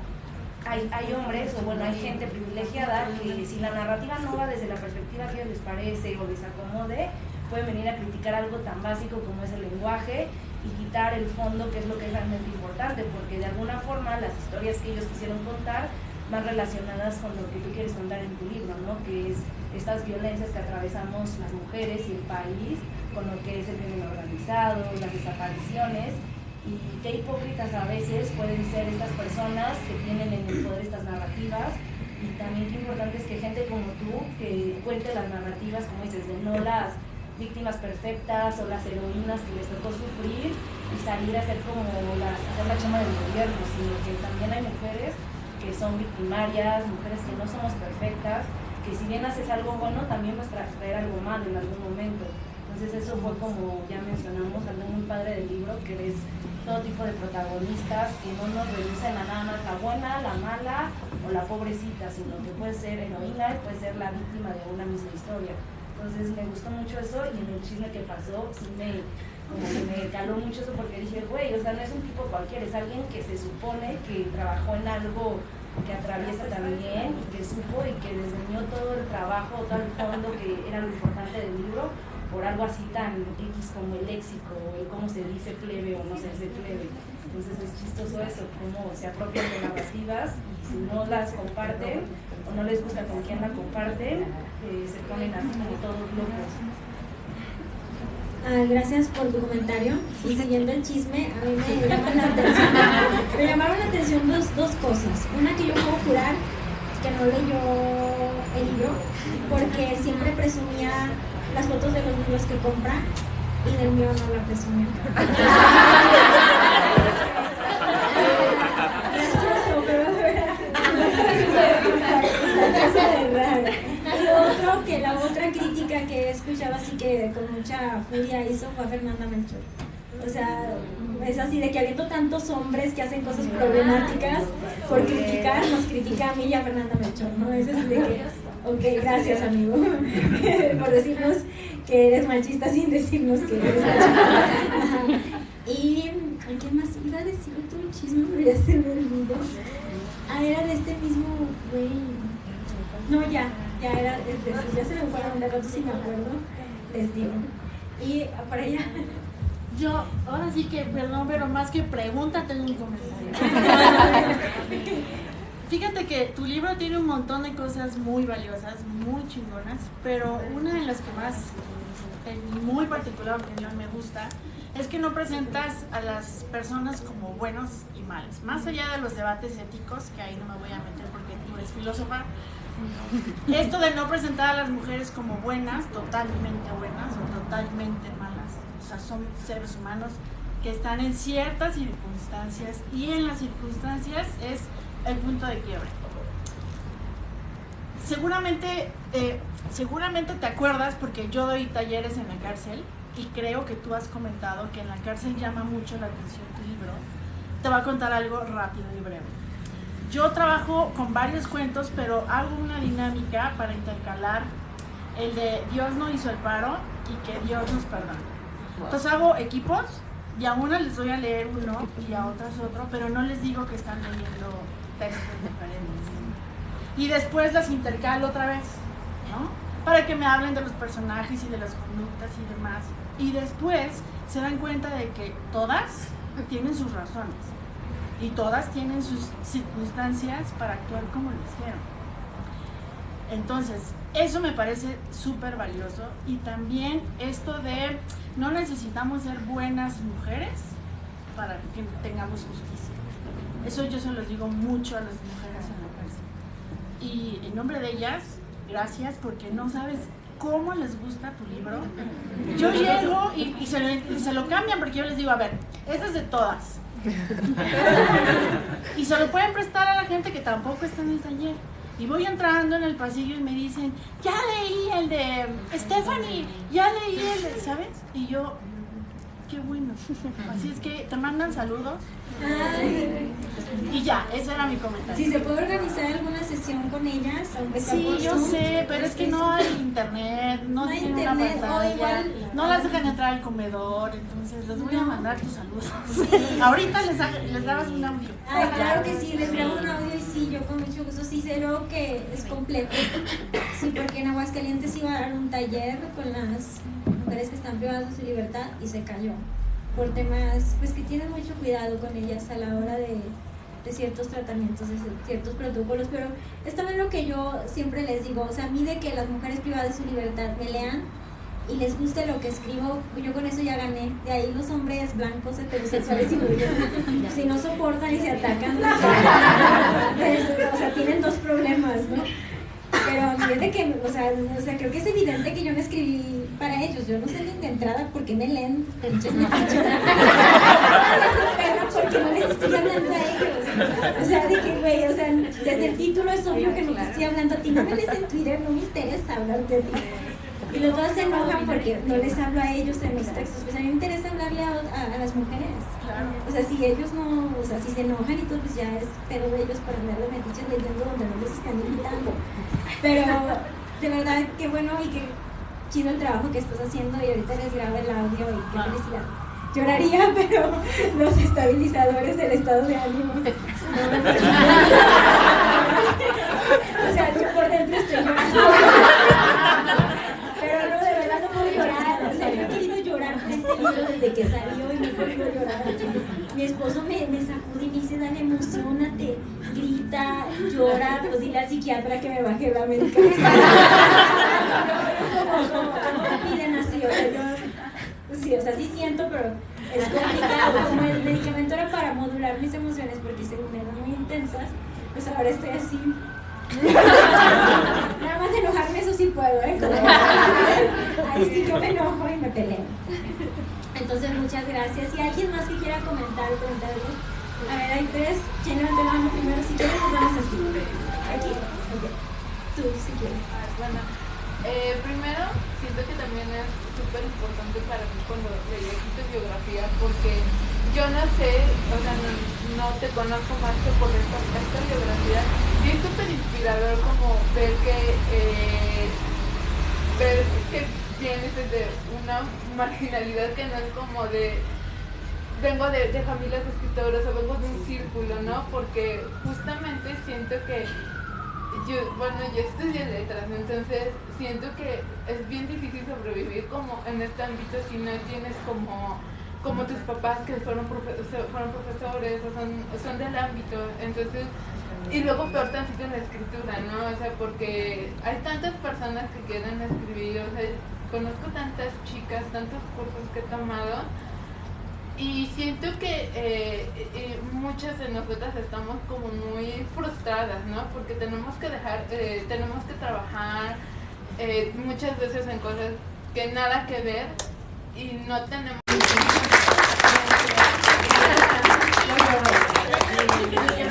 hay hombres o bueno, hay gente privilegiada que si la narrativa no va desde la perspectiva que a ellos les parece o les acomode, pueden venir a criticar algo tan básico como es el lenguaje y quitar el fondo, que es lo que es realmente importante, porque de alguna forma las historias que ellos quisieron contar van relacionadas con lo que tú quieres contar en tu libro, ¿no? Que es estas violencias que atravesamos las mujeres y el país, con lo que es el crimen organizado, las desapariciones, y qué hipócritas a veces pueden ser estas personas que tienen en el poder estas narrativas. Y también qué importante es que gente como tú que cuente las narrativas, como dices, de no las víctimas perfectas o las heroínas que les tocó sufrir y salir a hacer como hacer la chama del gobierno, sino que también hay mujeres que son victimarias, mujeres que no somos perfectas, que si bien haces algo bueno también vas a traer algo malo en algún momento. Entonces eso fue, como ya mencionamos, algo muy padre del libro, que ves todo tipo de protagonistas que no nos reducen a nada más la buena, la mala o la pobrecita, sino que puede ser heroína y puede ser la víctima de una misma historia. Entonces me gustó mucho eso, y en el chisme que pasó sí me caló mucho eso, porque dije, güey, o sea, no es un tipo cualquiera, es alguien que se supone que trabajó en algo que atraviesa también y que supo y que desdeñó todo el trabajo, todo el fondo que era lo importante del libro por algo así tan X como el léxico, o el cómo se dice plebe o no se dice plebe. Entonces es chistoso eso, cómo se apropian de narrativas y si no las comparten o no les gusta con quién la comparten, se ponen así como todos locos. Gracias por tu comentario. Y siguiendo el chisme, a mí me llamaron la atención dos cosas. Una, que yo puedo jurar que no leyó el libro, porque siempre presumía las fotos de los libros que compra y del mío no la presumía. Y otro, que la otra crítica que he escuchado así que con mucha furia hizo fue a Fernanda Melchor. O sea, es así de que habiendo tantos hombres que hacen cosas problemáticas por criticar, nos critica a mí y a Fernanda Melchor, ¿no? Es así de que, ok, gracias amigo, por decirnos que eres machista sin decirnos que eres machista. Y, ¿qué más iba a decir? Otro chisme, pero ya se me olvidó. Era de este mismo güey. No, ya era, ya se me fueron, de rato si me acuerdo, les digo. Y para allá. Yo, ahora sí que, perdón, pero más que pregunta, tengo un comentario. Fíjate que tu libro tiene un montón de cosas muy valiosas, muy chingonas, pero una de las que más, en muy particular opinión, me gusta, es que no presentas a las personas como buenos y malos. Más allá de los debates éticos, que ahí no me voy a meter porque tú eres filósofa, esto de no presentar a las mujeres como buenas, totalmente buenas o totalmente malas. O sea, son seres humanos que están en ciertas circunstancias y en las circunstancias es el punto de quiebre. Seguramente te acuerdas porque yo doy talleres en la cárcel y creo que tú has comentado que en la cárcel llama mucho la atención tu libro. Te voy a contar algo rápido y breve. Yo trabajo con varios cuentos, pero hago una dinámica para intercalar el de Dios no hizo el paro y que Dios nos perdone. Entonces hago equipos y a una les voy a leer uno y a otras otro, pero no les digo que están leyendo textos diferentes. Y después las intercalo otra vez, ¿no? Para que me hablen de los personajes y de las conductas y demás. Y después se dan cuenta de que todas tienen sus razones y todas tienen sus circunstancias para actuar como lo hicieron. Entonces, eso me parece súper valioso. Y también esto de no necesitamos ser buenas mujeres para que tengamos justicia. Eso yo se los digo mucho a las mujeres en la cárcel. Y en nombre de ellas, gracias, porque no sabes cómo les gusta tu libro. Yo llego y se lo cambian, porque yo les digo, a ver, esta es de todas. Y se lo pueden prestar a la gente que tampoco está en el taller. Y voy entrando en el pasillo y me dicen, ya leí el de Stephanie, ya leí el de, ¿sabes? Y yo, qué bueno. Así es que te mandan saludos. Ay. Y ya, ese era mi comentario. Si se puede organizar alguna sesión con ellas, aunque sea Sí, por yo Zoom, sé, pero es que no hay internet, no hay tienen internet, una o pantalla, igual- no las dejan entrar al comedor, entonces les voy a mandar tus saludos. Ahorita les grabas un audio. Ay, claro que sí, les grabo un audio y sí, yo con mucho gusto, sí sé luego que es complejo. Sí, porque en Aguascalientes iba a dar un taller con las mujeres que están privadas de su libertad y se cayó. Por temas, pues que tienen mucho cuidado con ellas a la hora de ciertos tratamientos, de ciertos protocolos, pero es también lo que yo siempre les digo, o sea, a mí de que las mujeres privadas de su libertad me lean y les guste lo que escribo, yo con eso ya gané. De ahí los hombres blancos, heterosexuales y burgueses, si no soportan y se atacan, o sea, tienen dos problemas, ¿no? Pero a mí es de que, o sea, creo que es evidente que yo no escribí para ellos. Yo no sé ni de entrada por qué me leen pinches metiches. Porque no les estoy hablando a ellos. O sea, de que, güey, o sea, desde el título es obvio que no te estoy hablando a ti. No me lees en Twitter, no me interesa hablar de ti. Y los dos se enojan porque no les hablo a ellos en mis textos. Pues a mí me interesa hablarle a las mujeres. O sea, si ellos no, o sea, si se enojan y todo, pues ya es pedo de ellos para andar de metiches leyendo donde no les están invitando. Pero de verdad, qué bueno y qué chido el trabajo que estás haciendo, y ahorita les grabo el audio y qué felicidad. Lloraría, pero los estabilizadores del estado de ánimo. O sea, yo por dentro estoy llorando. Pero no, de verdad no puedo llorar. O sea, yo he querido llorar con este libro desde que salió y no he podido llorar. Mi esposo me sacude y me dice, dale, emocionate, grita, llora, pues dile al psiquiatra que me baje la medicación. ¿Cómo me piden así? O sea, yo, sí, o sea, sí siento, pero es complicado. Como el medicamento era para modular mis emociones, porque según eran muy intensas, pues ahora estoy así. Nada más de enojarme, eso sí puedo, ¿eh? Como, ahí sí yo me enojo y me peleo. Entonces, muchas gracias. Si alguien más que quiera comentar algo. A ver, hay tres. ¿Quién levanta la mano primero? Si quieren, nos vamos así. ¿Aquí? Ok. Tú, si quieres. Bueno, primero, siento que también es súper importante para mí cuando leí aquí tu biografía, porque yo no sé, o sea, no te conozco más que por esta biografía, y es súper inspirador como ver que vienes desde una marginalidad que no es como de vengo de familias de escritores o vengo de un círculo, ¿no? Porque justamente siento que yo estudié letras, entonces siento que es bien difícil sobrevivir como en este ámbito si no tienes como tus papás que fueron profesores o son del ámbito, entonces, y luego peor tantito en la escritura, ¿no? O sea, porque hay tantas personas que quieren escribir, o sea, conozco tantas chicas, tantos cursos que he tomado, y siento que muchas de nosotras estamos como muy frustradas, ¿no? Porque tenemos que tenemos que trabajar muchas veces en cosas que nada que ver y no tenemos...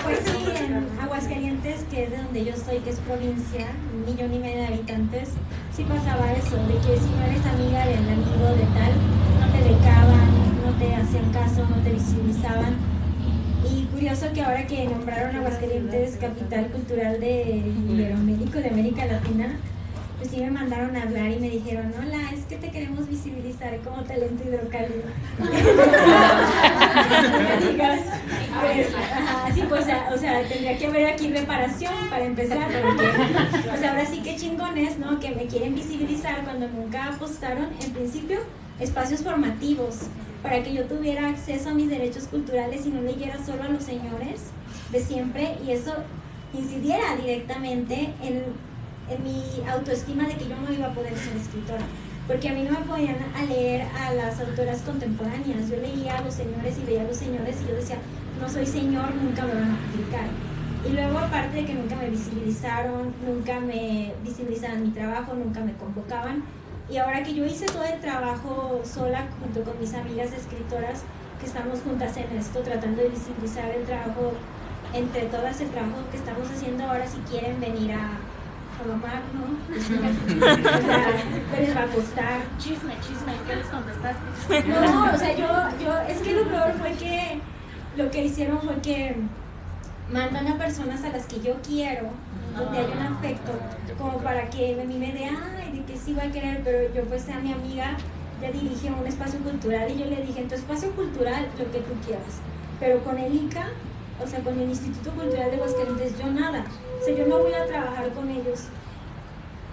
Pues sí, en Aguascalientes, que es de donde yo estoy, que es provincia, 1,5 millones de habitantes, sí pasaba eso, de que si no eres amiga del amigo de tal, no te becaban, no te hacían caso, no te visibilizaban. Y curioso que ahora que nombraron Aguascalientes capital cultural de Iberoamérica, de América Latina, pues sí me mandaron a hablar y me dijeron, hola, es que te queremos visibilizar como talento hidrocálido. No me digas, pues, sí, pues, o sea, tendría que haber aquí reparación para empezar, porque, pues ahora sí que chingones, ¿no? Que me quieren visibilizar cuando nunca apostaron, en principio, espacios formativos, para que yo tuviera acceso a mis derechos culturales y no leyera solo a los señores de siempre, y eso incidiera directamente en en mi autoestima de que yo no iba a poder ser escritora, porque a mí no me podían a leer a las autoras contemporáneas. Yo leía a los señores y veía a los señores y yo decía, no soy señor, nunca me van a publicar. Y luego, aparte de que nunca me visibilizaron, nunca me visibilizaban mi trabajo, nunca me convocaban, y ahora que yo hice todo el trabajo sola junto con mis amigas escritoras, que estamos juntas en esto, tratando de visibilizar el trabajo, entre todas el trabajo que estamos haciendo ahora, si quieren venir a mamar, ¿no? O sea, ¿qué les va a costar? Chisme, ¿qué les contestaste? No, o sea, yo, es que lo peor fue que lo que hicieron fue que mandan a personas a las que yo quiero, donde hay un afecto, como para que a mí me dé, ay, de que sí va a querer, pero yo pues a mi amiga le dirige un espacio cultural y yo le dije, en tu espacio cultural lo que tú quieras, pero con el ICA, o sea, con el Instituto Cultural de Aguascalientes, yo nada, o sea, yo no voy a trabajar con ellos.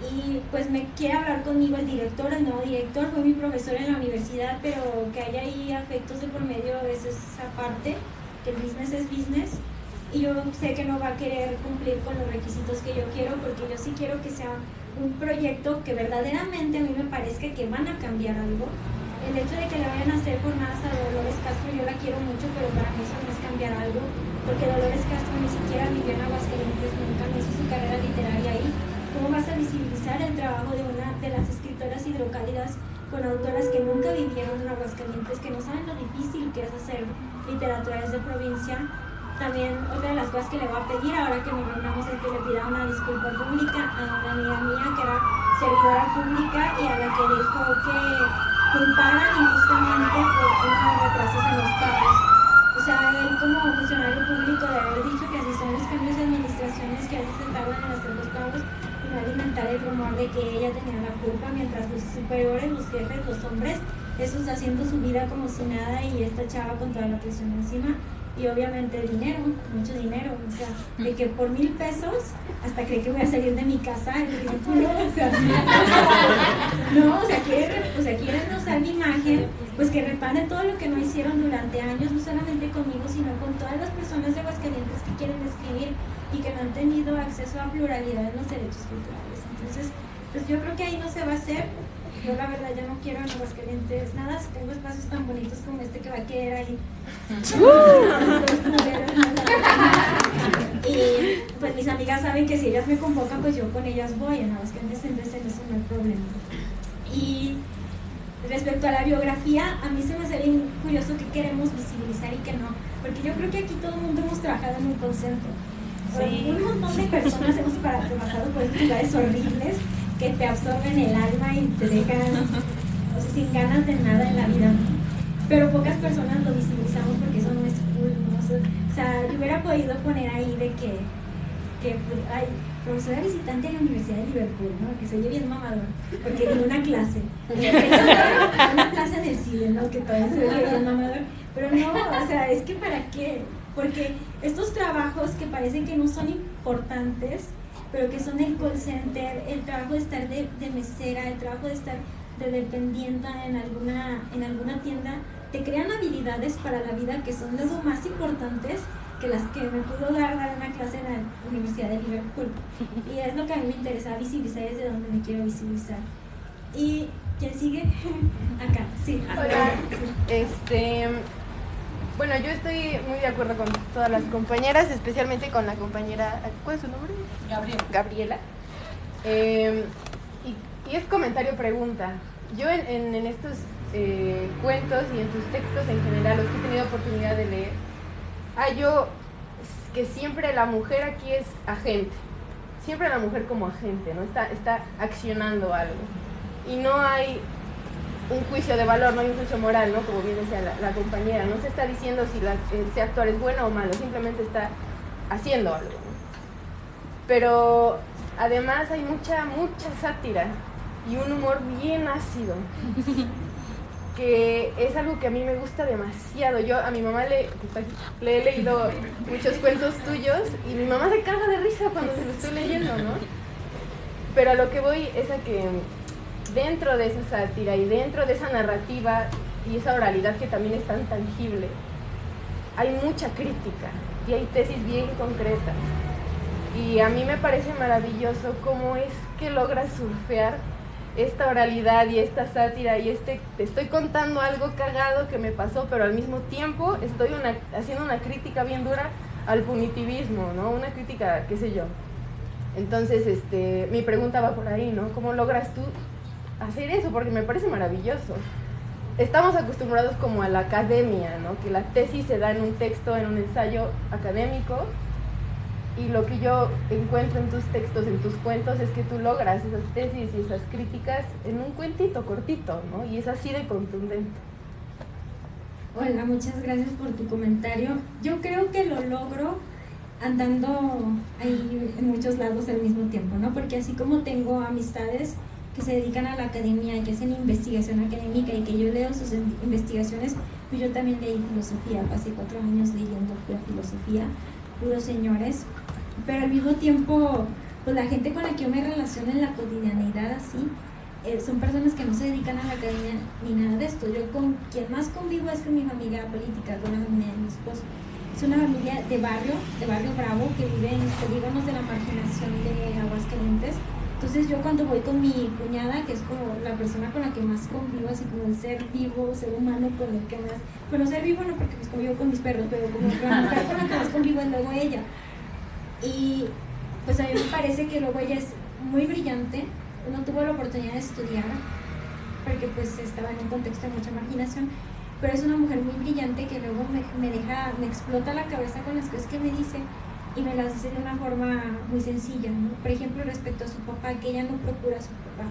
Y pues me quiere hablar conmigo el director, el nuevo director, fue mi profesor en la universidad, pero que haya ahí afectos de por medio es esa parte, que el business es business, y yo sé que no va a querer cumplir con los requisitos que yo quiero, porque yo sí quiero que sea un proyecto que verdaderamente a mí me parezca que van a cambiar algo. El hecho de que le vayan a hacer jornadas a Dolores Castro, yo la quiero mucho, pero para mí eso no es cambiar algo, porque Dolores Castro ni siquiera vivió en Aguascalientes, nunca me hizo su carrera literaria ahí. ¿Cómo vas a visibilizar el trabajo de una de las escritoras hidrocálidas con autoras que nunca vivieron en Aguascalientes, que no saben lo difícil que es hacer literatura desde provincia? También otra de las cosas que le voy a pedir ahora que nos reunamos es que le pida una disculpa pública a una amiga mía que era servidora pública y a la que dijo que culparan injustamente por unos retrasos en los pagos. O sea, él como funcionario público de haber dicho que así son los cambios de administraciones, que a veces se tardan en hacer los pagos, y no alimentar el rumor de que ella tenía la culpa, mientras los superiores, los jefes, los hombres, esos haciendo su vida como si nada, y esta chava con toda la presión encima. Y obviamente el dinero, mucho dinero, o sea, de que por 1,000 pesos hasta creí que voy a salir de mi casa y digo, no, o sea, no, o sea, quieren usar mi imagen, pues que reparen todo lo que no hicieron durante años, no solamente conmigo, sino con todas las personas de Aguascalientes que quieren escribir y que no han tenido acceso a pluralidad en los derechos culturales. Entonces, pues yo creo que ahí no se va a hacer. Yo la verdad ya no quiero en Aguascalientes nada, si tengo espacios tan bonitos como este que va a quedar ahí. Y pues mis amigas saben que si ellas me convocan, pues yo con ellas voy en Aguascalientes, entonces eso no hay problema. Y respecto a la biografía, a mí se me hace bien curioso que queremos visibilizar y que no, porque yo creo que aquí todo el mundo hemos trabajado en un concentro. Sí. Un montón de personas hemos pasado por estos lugares horribles que te absorben el alma y te dejan, o sea, sin ganas de nada en la vida. Pero pocas personas lo visibilizamos porque eso no es cool, ¿no? O sea, yo hubiera podido poner ahí de que ay, profesora visitante en la Universidad de Liverpool, ¿no? Que se oye bien mamador, porque di una clase. Una clase en el CIDE, ¿no? Que todavía se oye bien mamador. Pero no, o sea, es que ¿para qué? Porque estos trabajos que parecen que no son importantes, pero que son el call center, el trabajo de estar de mesera, el trabajo de estar de dependiente en alguna tienda, te crean habilidades para la vida que son luego más importantes que las que me pudo dar una clase en la Universidad de Liverpool. Y es lo que a mí me interesa visibilizar, es de donde me quiero visibilizar. ¿Y quién sigue? Acá, sí. Hola. Bueno, yo estoy muy de acuerdo con todas las compañeras, especialmente con la compañera, ¿cuál es su nombre? Gabriela. Y es comentario pregunta. Yo en estos cuentos y en tus textos en general, los que he tenido oportunidad de leer, hallo que siempre la mujer aquí es agente, siempre la mujer como agente, ¿no? Está accionando algo. Y no hay un juicio de valor, no hay un juicio moral, ¿no? Como bien decía la compañera, no se está diciendo si ese actor es bueno o malo, simplemente está haciendo algo, ¿no? Pero además hay mucha sátira y un humor bien ácido, que es algo que a mí me gusta demasiado. Yo a mi mamá le he leído muchos cuentos tuyos y mi mamá se caga de risa cuando se los estoy leyendo, ¿no? Pero a lo que voy es a que dentro de esa sátira y dentro de esa narrativa y esa oralidad que también es tan tangible, hay mucha crítica y hay tesis bien concretas. Y a mí me parece maravilloso cómo es que logras surfear esta oralidad y esta sátira y te estoy contando algo cagado que me pasó, pero al mismo tiempo estoy haciendo una crítica bien dura al punitivismo, ¿no? Una crítica, qué sé yo. Entonces, mi pregunta va por ahí, ¿no? ¿Cómo logras tú hacer eso? Porque me parece maravilloso. Estamos acostumbrados como a la academia, ¿no? Que la tesis se da en un texto, en un ensayo académico, y lo que yo encuentro en tus textos, en tus cuentos, es que tú logras esas tesis y esas críticas en un cuentito cortito, ¿no? Y es así de contundente. Hola, muchas gracias por tu comentario. Yo creo que lo logro andando ahí en muchos lados al mismo tiempo, ¿no? Porque así como tengo amistades que se dedican a la academia y que hacen investigación académica y que yo leo sus investigaciones, pues yo también leí filosofía, pasé 4 años leyendo pura filosofía, puros señores, pero al mismo tiempo, pues la gente con la que yo me relaciono en la cotidianidad así, son personas que no se dedican a la academia ni nada de esto. Yo con quien más convivo es con mi familia política, con la familia de mi esposo. Es una familia de barrio Bravo, que vive en los polígonos de la marginación de Aguascalientes. Entonces yo cuando voy con mi cuñada, que es como la persona con la que más convivo, así como el ser vivo, ser humano con el que más... Bueno, ser vivo no, porque pues convivo con mis perros, pero como la mujer con la que más convivo es luego ella. Y pues a mí me parece que luego ella es muy brillante. No tuvo la oportunidad de estudiar, porque pues estaba en un contexto de mucha marginación, pero es una mujer muy brillante que luego me explota la cabeza con las cosas que me dice, y me las dice de una forma muy sencilla, ¿no? Por ejemplo, respecto a su papá, que ella no procura a su papá.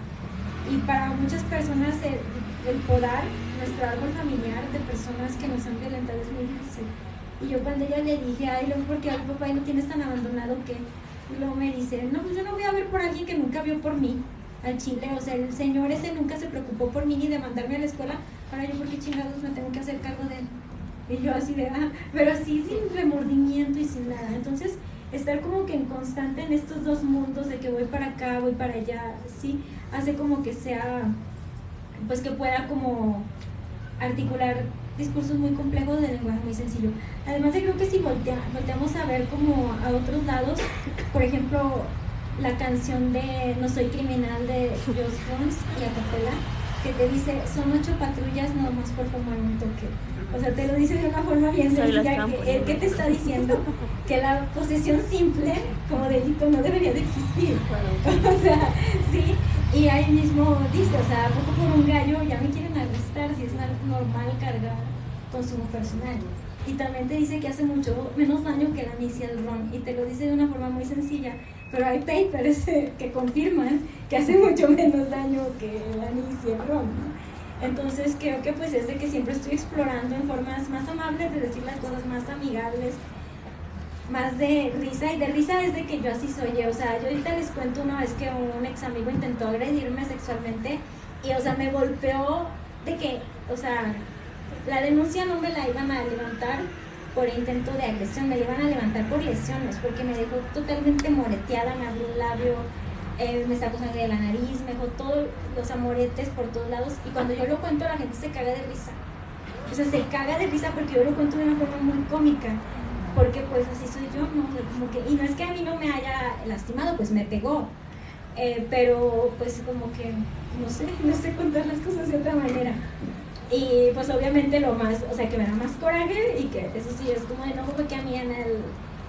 Y para muchas personas el podar nuestro árbol familiar de personas que nos han violentado es muy difícil. Y yo cuando ella le dije, ay, luego porque a tu papá y no tienes tan abandonado que... Y luego me dice, no, pues yo no voy a ver por alguien que nunca vio por mí al chile, o sea, el señor ese nunca se preocupó por mí ni de mandarme a la escuela, ahora yo por qué chingados me tengo que hacer cargo de él. Y yo así de, pero así sin remordimiento y sin nada. Entonces, estar como que en constante en estos dos mundos de que voy para acá, voy para allá, sí, hace como que sea, pues que pueda como articular discursos muy complejos de lenguaje muy sencillo. Además, yo creo que si volteamos a ver como a otros lados, por ejemplo, la canción de No soy criminal de Joss Jones y Acapella, que te dice, son 8 patrullas nada más por tomar un toque. O sea, te lo dice de una forma bien sencilla, que te está diciendo que la posesión simple como delito no debería de existir. O sea, sí, y ahí mismo dice, o sea, poco por un gallo ya me quieren arrestar si es normal cargar consumo personal. Y también te dice que hace mucho menos daño que la anís y el ron, y te lo dice de una forma muy sencilla, pero hay papers que confirman que hace mucho menos daño que el anís y el ron, ¿no? Entonces creo que pues es de que siempre estoy explorando en formas más amables de decir las cosas, más amigables, más de risa, y de risa es de que yo así soy yo. O sea, yo ahorita les cuento una vez que un ex amigo intentó agredirme sexualmente y, o sea, me golpeó de que, o sea, la denuncia no me la iban a levantar por intento de agresión, me la iban a levantar por lesiones, porque me dejó totalmente moreteada, me abrió un labio, me sacó sangre de la nariz, me dejó todos los amoretes por todos lados, y cuando yo lo cuento la gente se caga de risa. O sea, se caga de risa porque yo lo cuento de una forma muy cómica, porque pues así soy yo, ¿no? O sea, como que, y no es que a mí no me haya lastimado, pues me pegó, pero pues como que, no sé contar las cosas de otra manera. Y pues obviamente lo más, o sea, que me da más coraje, y que eso sí es como de enojo, porque a mí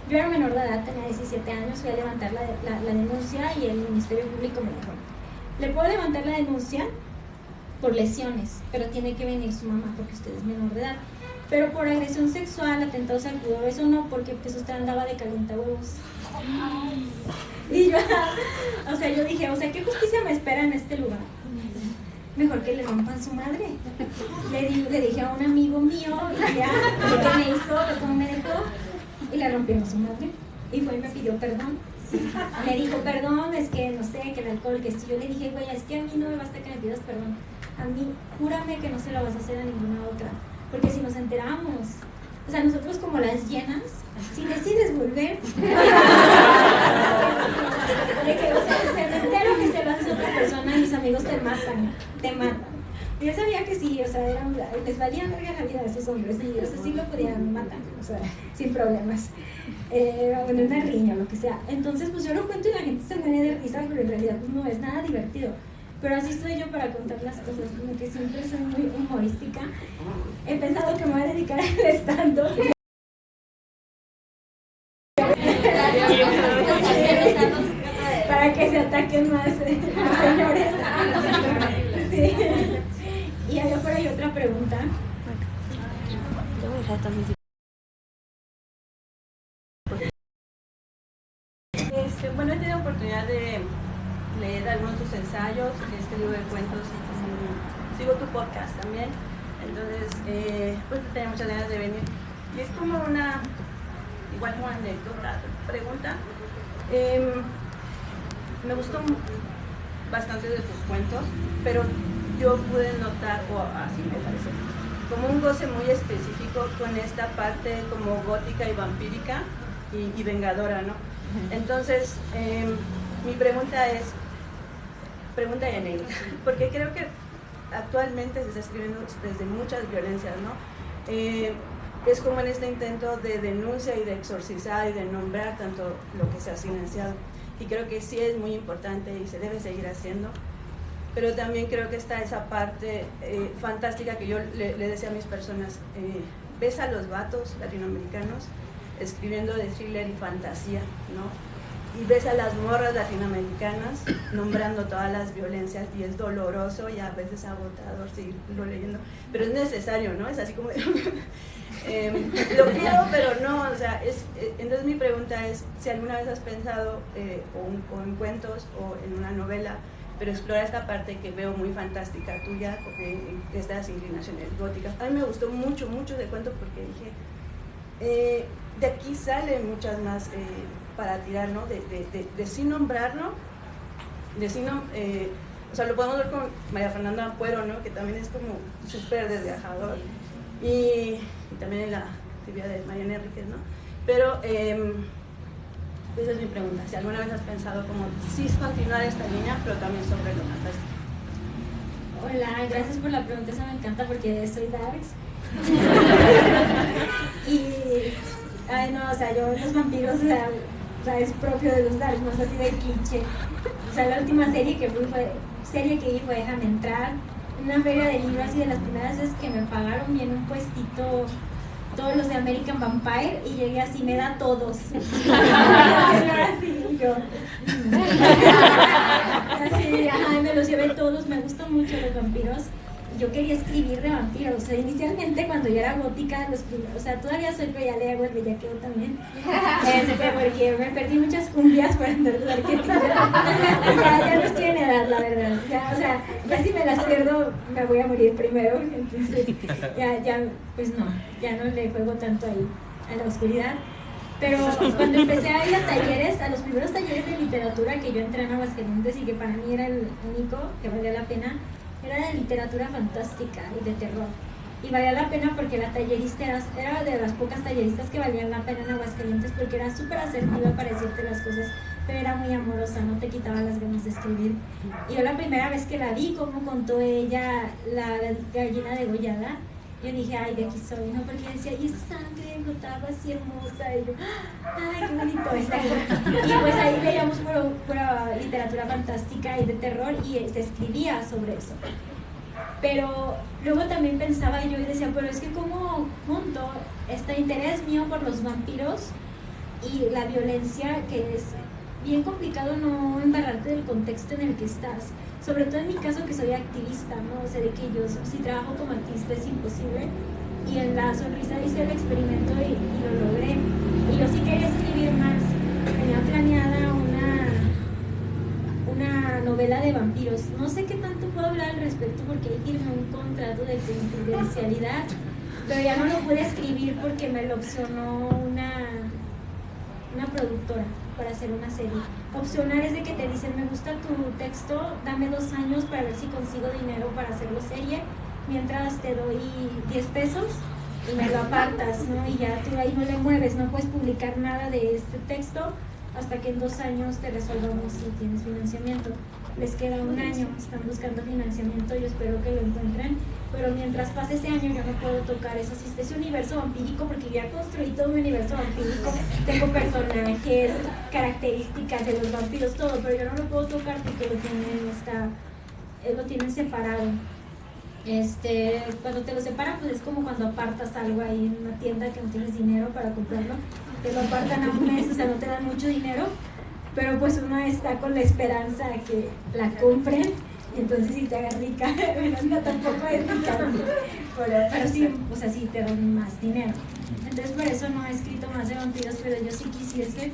yo era menor de edad, tenía 17 años, fui a levantar la denuncia y el Ministerio Público me dijo, le puedo levantar la denuncia por lesiones, pero tiene que venir su mamá porque usted es menor de edad. Pero por agresión sexual, atentados al pudor, eso no, porque pues usted andaba de calientahuevos. Y yo, o sea, yo dije, o sea, ¿qué justicia me espera en este lugar? Mejor que le rompan su madre. Le dije a un amigo mío, y ya, ¿qué me hizo? ¿Cómo me dejó? Y le rompimos su madre. Y fue y me pidió perdón. Me dijo, perdón, es que no sé, que el alcohol, que esto. Yo le dije, güey, es que a mí no me basta que me pidas perdón. A mí, júrame que no se lo vas a hacer a ninguna otra. Porque si nos enteramos, o sea, nosotros como las llenas, si decides volver, de que, o sea, se me entero que se lo haces a otra persona, mis amigos te matan. Y yo sabía que sí, o sea, les valía verga la vida a esos hombres, y o sea, sí lo podían matar, o sea, sin problemas. O en una riña o lo que sea. Entonces, pues yo lo cuento y la gente se muere de risa, pero en realidad pues, no es nada divertido. Pero así soy yo para contar las cosas, como que siempre soy muy humorística. He pensado que me voy a dedicar al stand-up. Para que se ataquen más señores. Sí. Y allá por ahí otra pregunta. Bueno, he tenido oportunidad de leer algunos de tus ensayos, este libro de cuentos, sigo tu podcast también, entonces pues tenía muchas ganas de venir. Y es como una, igual como anécdota, pregunta. Me gustó bastante de tus cuentos, pero yo pude notar, o así me parece, como un goce muy específico con esta parte como gótica y vampírica y vengadora, ¿no? Entonces, mi pregunta es, pregunta y anécdota, porque creo que actualmente se está escribiendo desde muchas violencias, ¿no? Es como en este intento de denuncia y de exorcizar y de nombrar tanto lo que se ha silenciado. Y creo que sí es muy importante y se debe seguir haciendo, pero también creo que está esa parte fantástica que yo le decía a mis personas, ves a los vatos latinoamericanos escribiendo de thriller y fantasía, ¿no? Y ves a las morras latinoamericanas nombrando todas las violencias y es doloroso y a veces agotador seguirlo leyendo, pero es necesario, ¿no? Es así como lo quiero, pero no, o sea, entonces mi pregunta es si alguna vez has pensado o en cuentos o en una novela, pero explora esta parte que veo muy fantástica tuya, porque estas inclinaciones góticas. A mí me gustó mucho de cuento porque dije, de aquí salen muchas más para tirar, ¿no? De sí nombrarlo, de sí o sea, lo podemos ver con María Fernanda Ampuero, ¿no? Que también es como súper desgajador, y también en la actividad de Mariana Enríquez, ¿no? Pero esa es mi pregunta, si alguna vez has pensado como sí continuar esta línea, pero también sobre lo fantástico. Hola, gracias por la pregunta, esa me encanta porque soy darks. Y, ay no, o sea, yo los vampiros, o sea, es propio de los darks, no es así de cliché. O sea, la última serie que vi fue Déjame Entrar, una feria de libros, y de las primeras veces que me pagaron bien un puestito, todos los de American Vampire, y llegué así, me da todos. Así, yo. Así, ajá, me los llevé todos, me gustan mucho los vampiros. Yo quería escribir de vampiros, o sea, inicialmente cuando yo era gótica, o sea, todavía soy, pero ya le hago el bellaqueo también, porque me perdí muchas cumbias por andar de arquetipo. Ya no estoy en edad, la verdad, ya, o sea, ya si me las pierdo, me voy a morir primero, entonces, ya, pues no, ya no le juego tanto ahí a la oscuridad. Pero cuando empecé a ir a talleres, a los primeros talleres de literatura que yo entré en Aguascalientes y que para mí era el único que valía la pena, era de literatura fantástica y de terror. Y valía la pena porque la tallerista era de las pocas talleristas que valían la pena en Aguascalientes, porque era súper asertiva para decirte las cosas, pero era muy amorosa, no te quitaba las ganas de escribir. Y yo la primera vez que la vi, como contó ella la gallina degollada, yo dije, ay, de aquí soy, ¿no? Porque decía, y esa sangre brotaba así hermosa, y yo, ay, qué bonito está. Y pues ahí leíamos pura literatura fantástica y de terror, y se escribía sobre eso. Pero luego también pensaba yo y decía, pero es que como junto este interés mío por los vampiros y la violencia, que es bien complicado no embarrarte del contexto en el que estás. Sobre todo en mi caso, que soy activista, ¿no? O sea, de que yo si trabajo como activista es imposible, y en La Sonrisa hice el experimento y lo logré. Y yo sí quería escribir más, tenía planeada una novela de vampiros. No sé qué tanto puedo hablar al respecto porque ahí firmé un contrato de confidencialidad, pero ya no lo pude escribir porque me lo opcionó una productora para hacer una serie. Opcional es de que te dicen, me gusta tu texto, dame 2 años para ver si consigo dinero para hacerlo serie, mientras te doy 10 pesos y me lo apartas, ¿no? Y ya tú ahí no le mueves, no puedes publicar nada de este texto hasta que en 2 años te resolvamos si tienes financiamiento. les queda 1 año, están buscando financiamiento, yo espero que lo encuentren, pero mientras pase ese año yo no puedo tocar ese universo vampírico porque ya construí todo mi universo vampírico, tengo personajes, características de los vampiros, todo, pero yo no lo puedo tocar porque lo tienen separado. Cuando te lo separan, pues es como cuando apartas algo ahí en una tienda que no tienes dinero para comprarlo, te lo apartan a un mes, o sea, no te dan mucho dinero, pero pues uno está con la esperanza de que la compren, y entonces si te haga rica, bueno, no tampoco es rica, pero sí, o sea, sí te dan más dinero. Entonces por eso no he escrito más de vampiros, pero yo sí quisiese.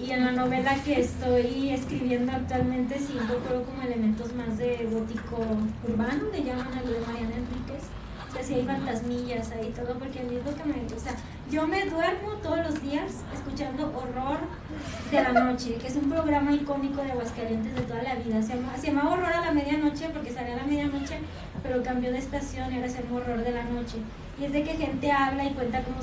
Y en la novela que estoy escribiendo actualmente sí incorporo como elementos más de gótico urbano, le llaman a lo de Mariana Enríquez. O sea, sí hay fantasmillas ahí, todo, porque a mí es lo que me gusta. Yo me duermo todos los días escuchando Horror de la Noche, que es un programa icónico de Aguascalientes de toda la vida. Se llamaba Horror a la Medianoche porque salía a la medianoche, pero cambió de estación y ahora se llama Horror de la Noche. Y es de que gente habla y cuenta cómo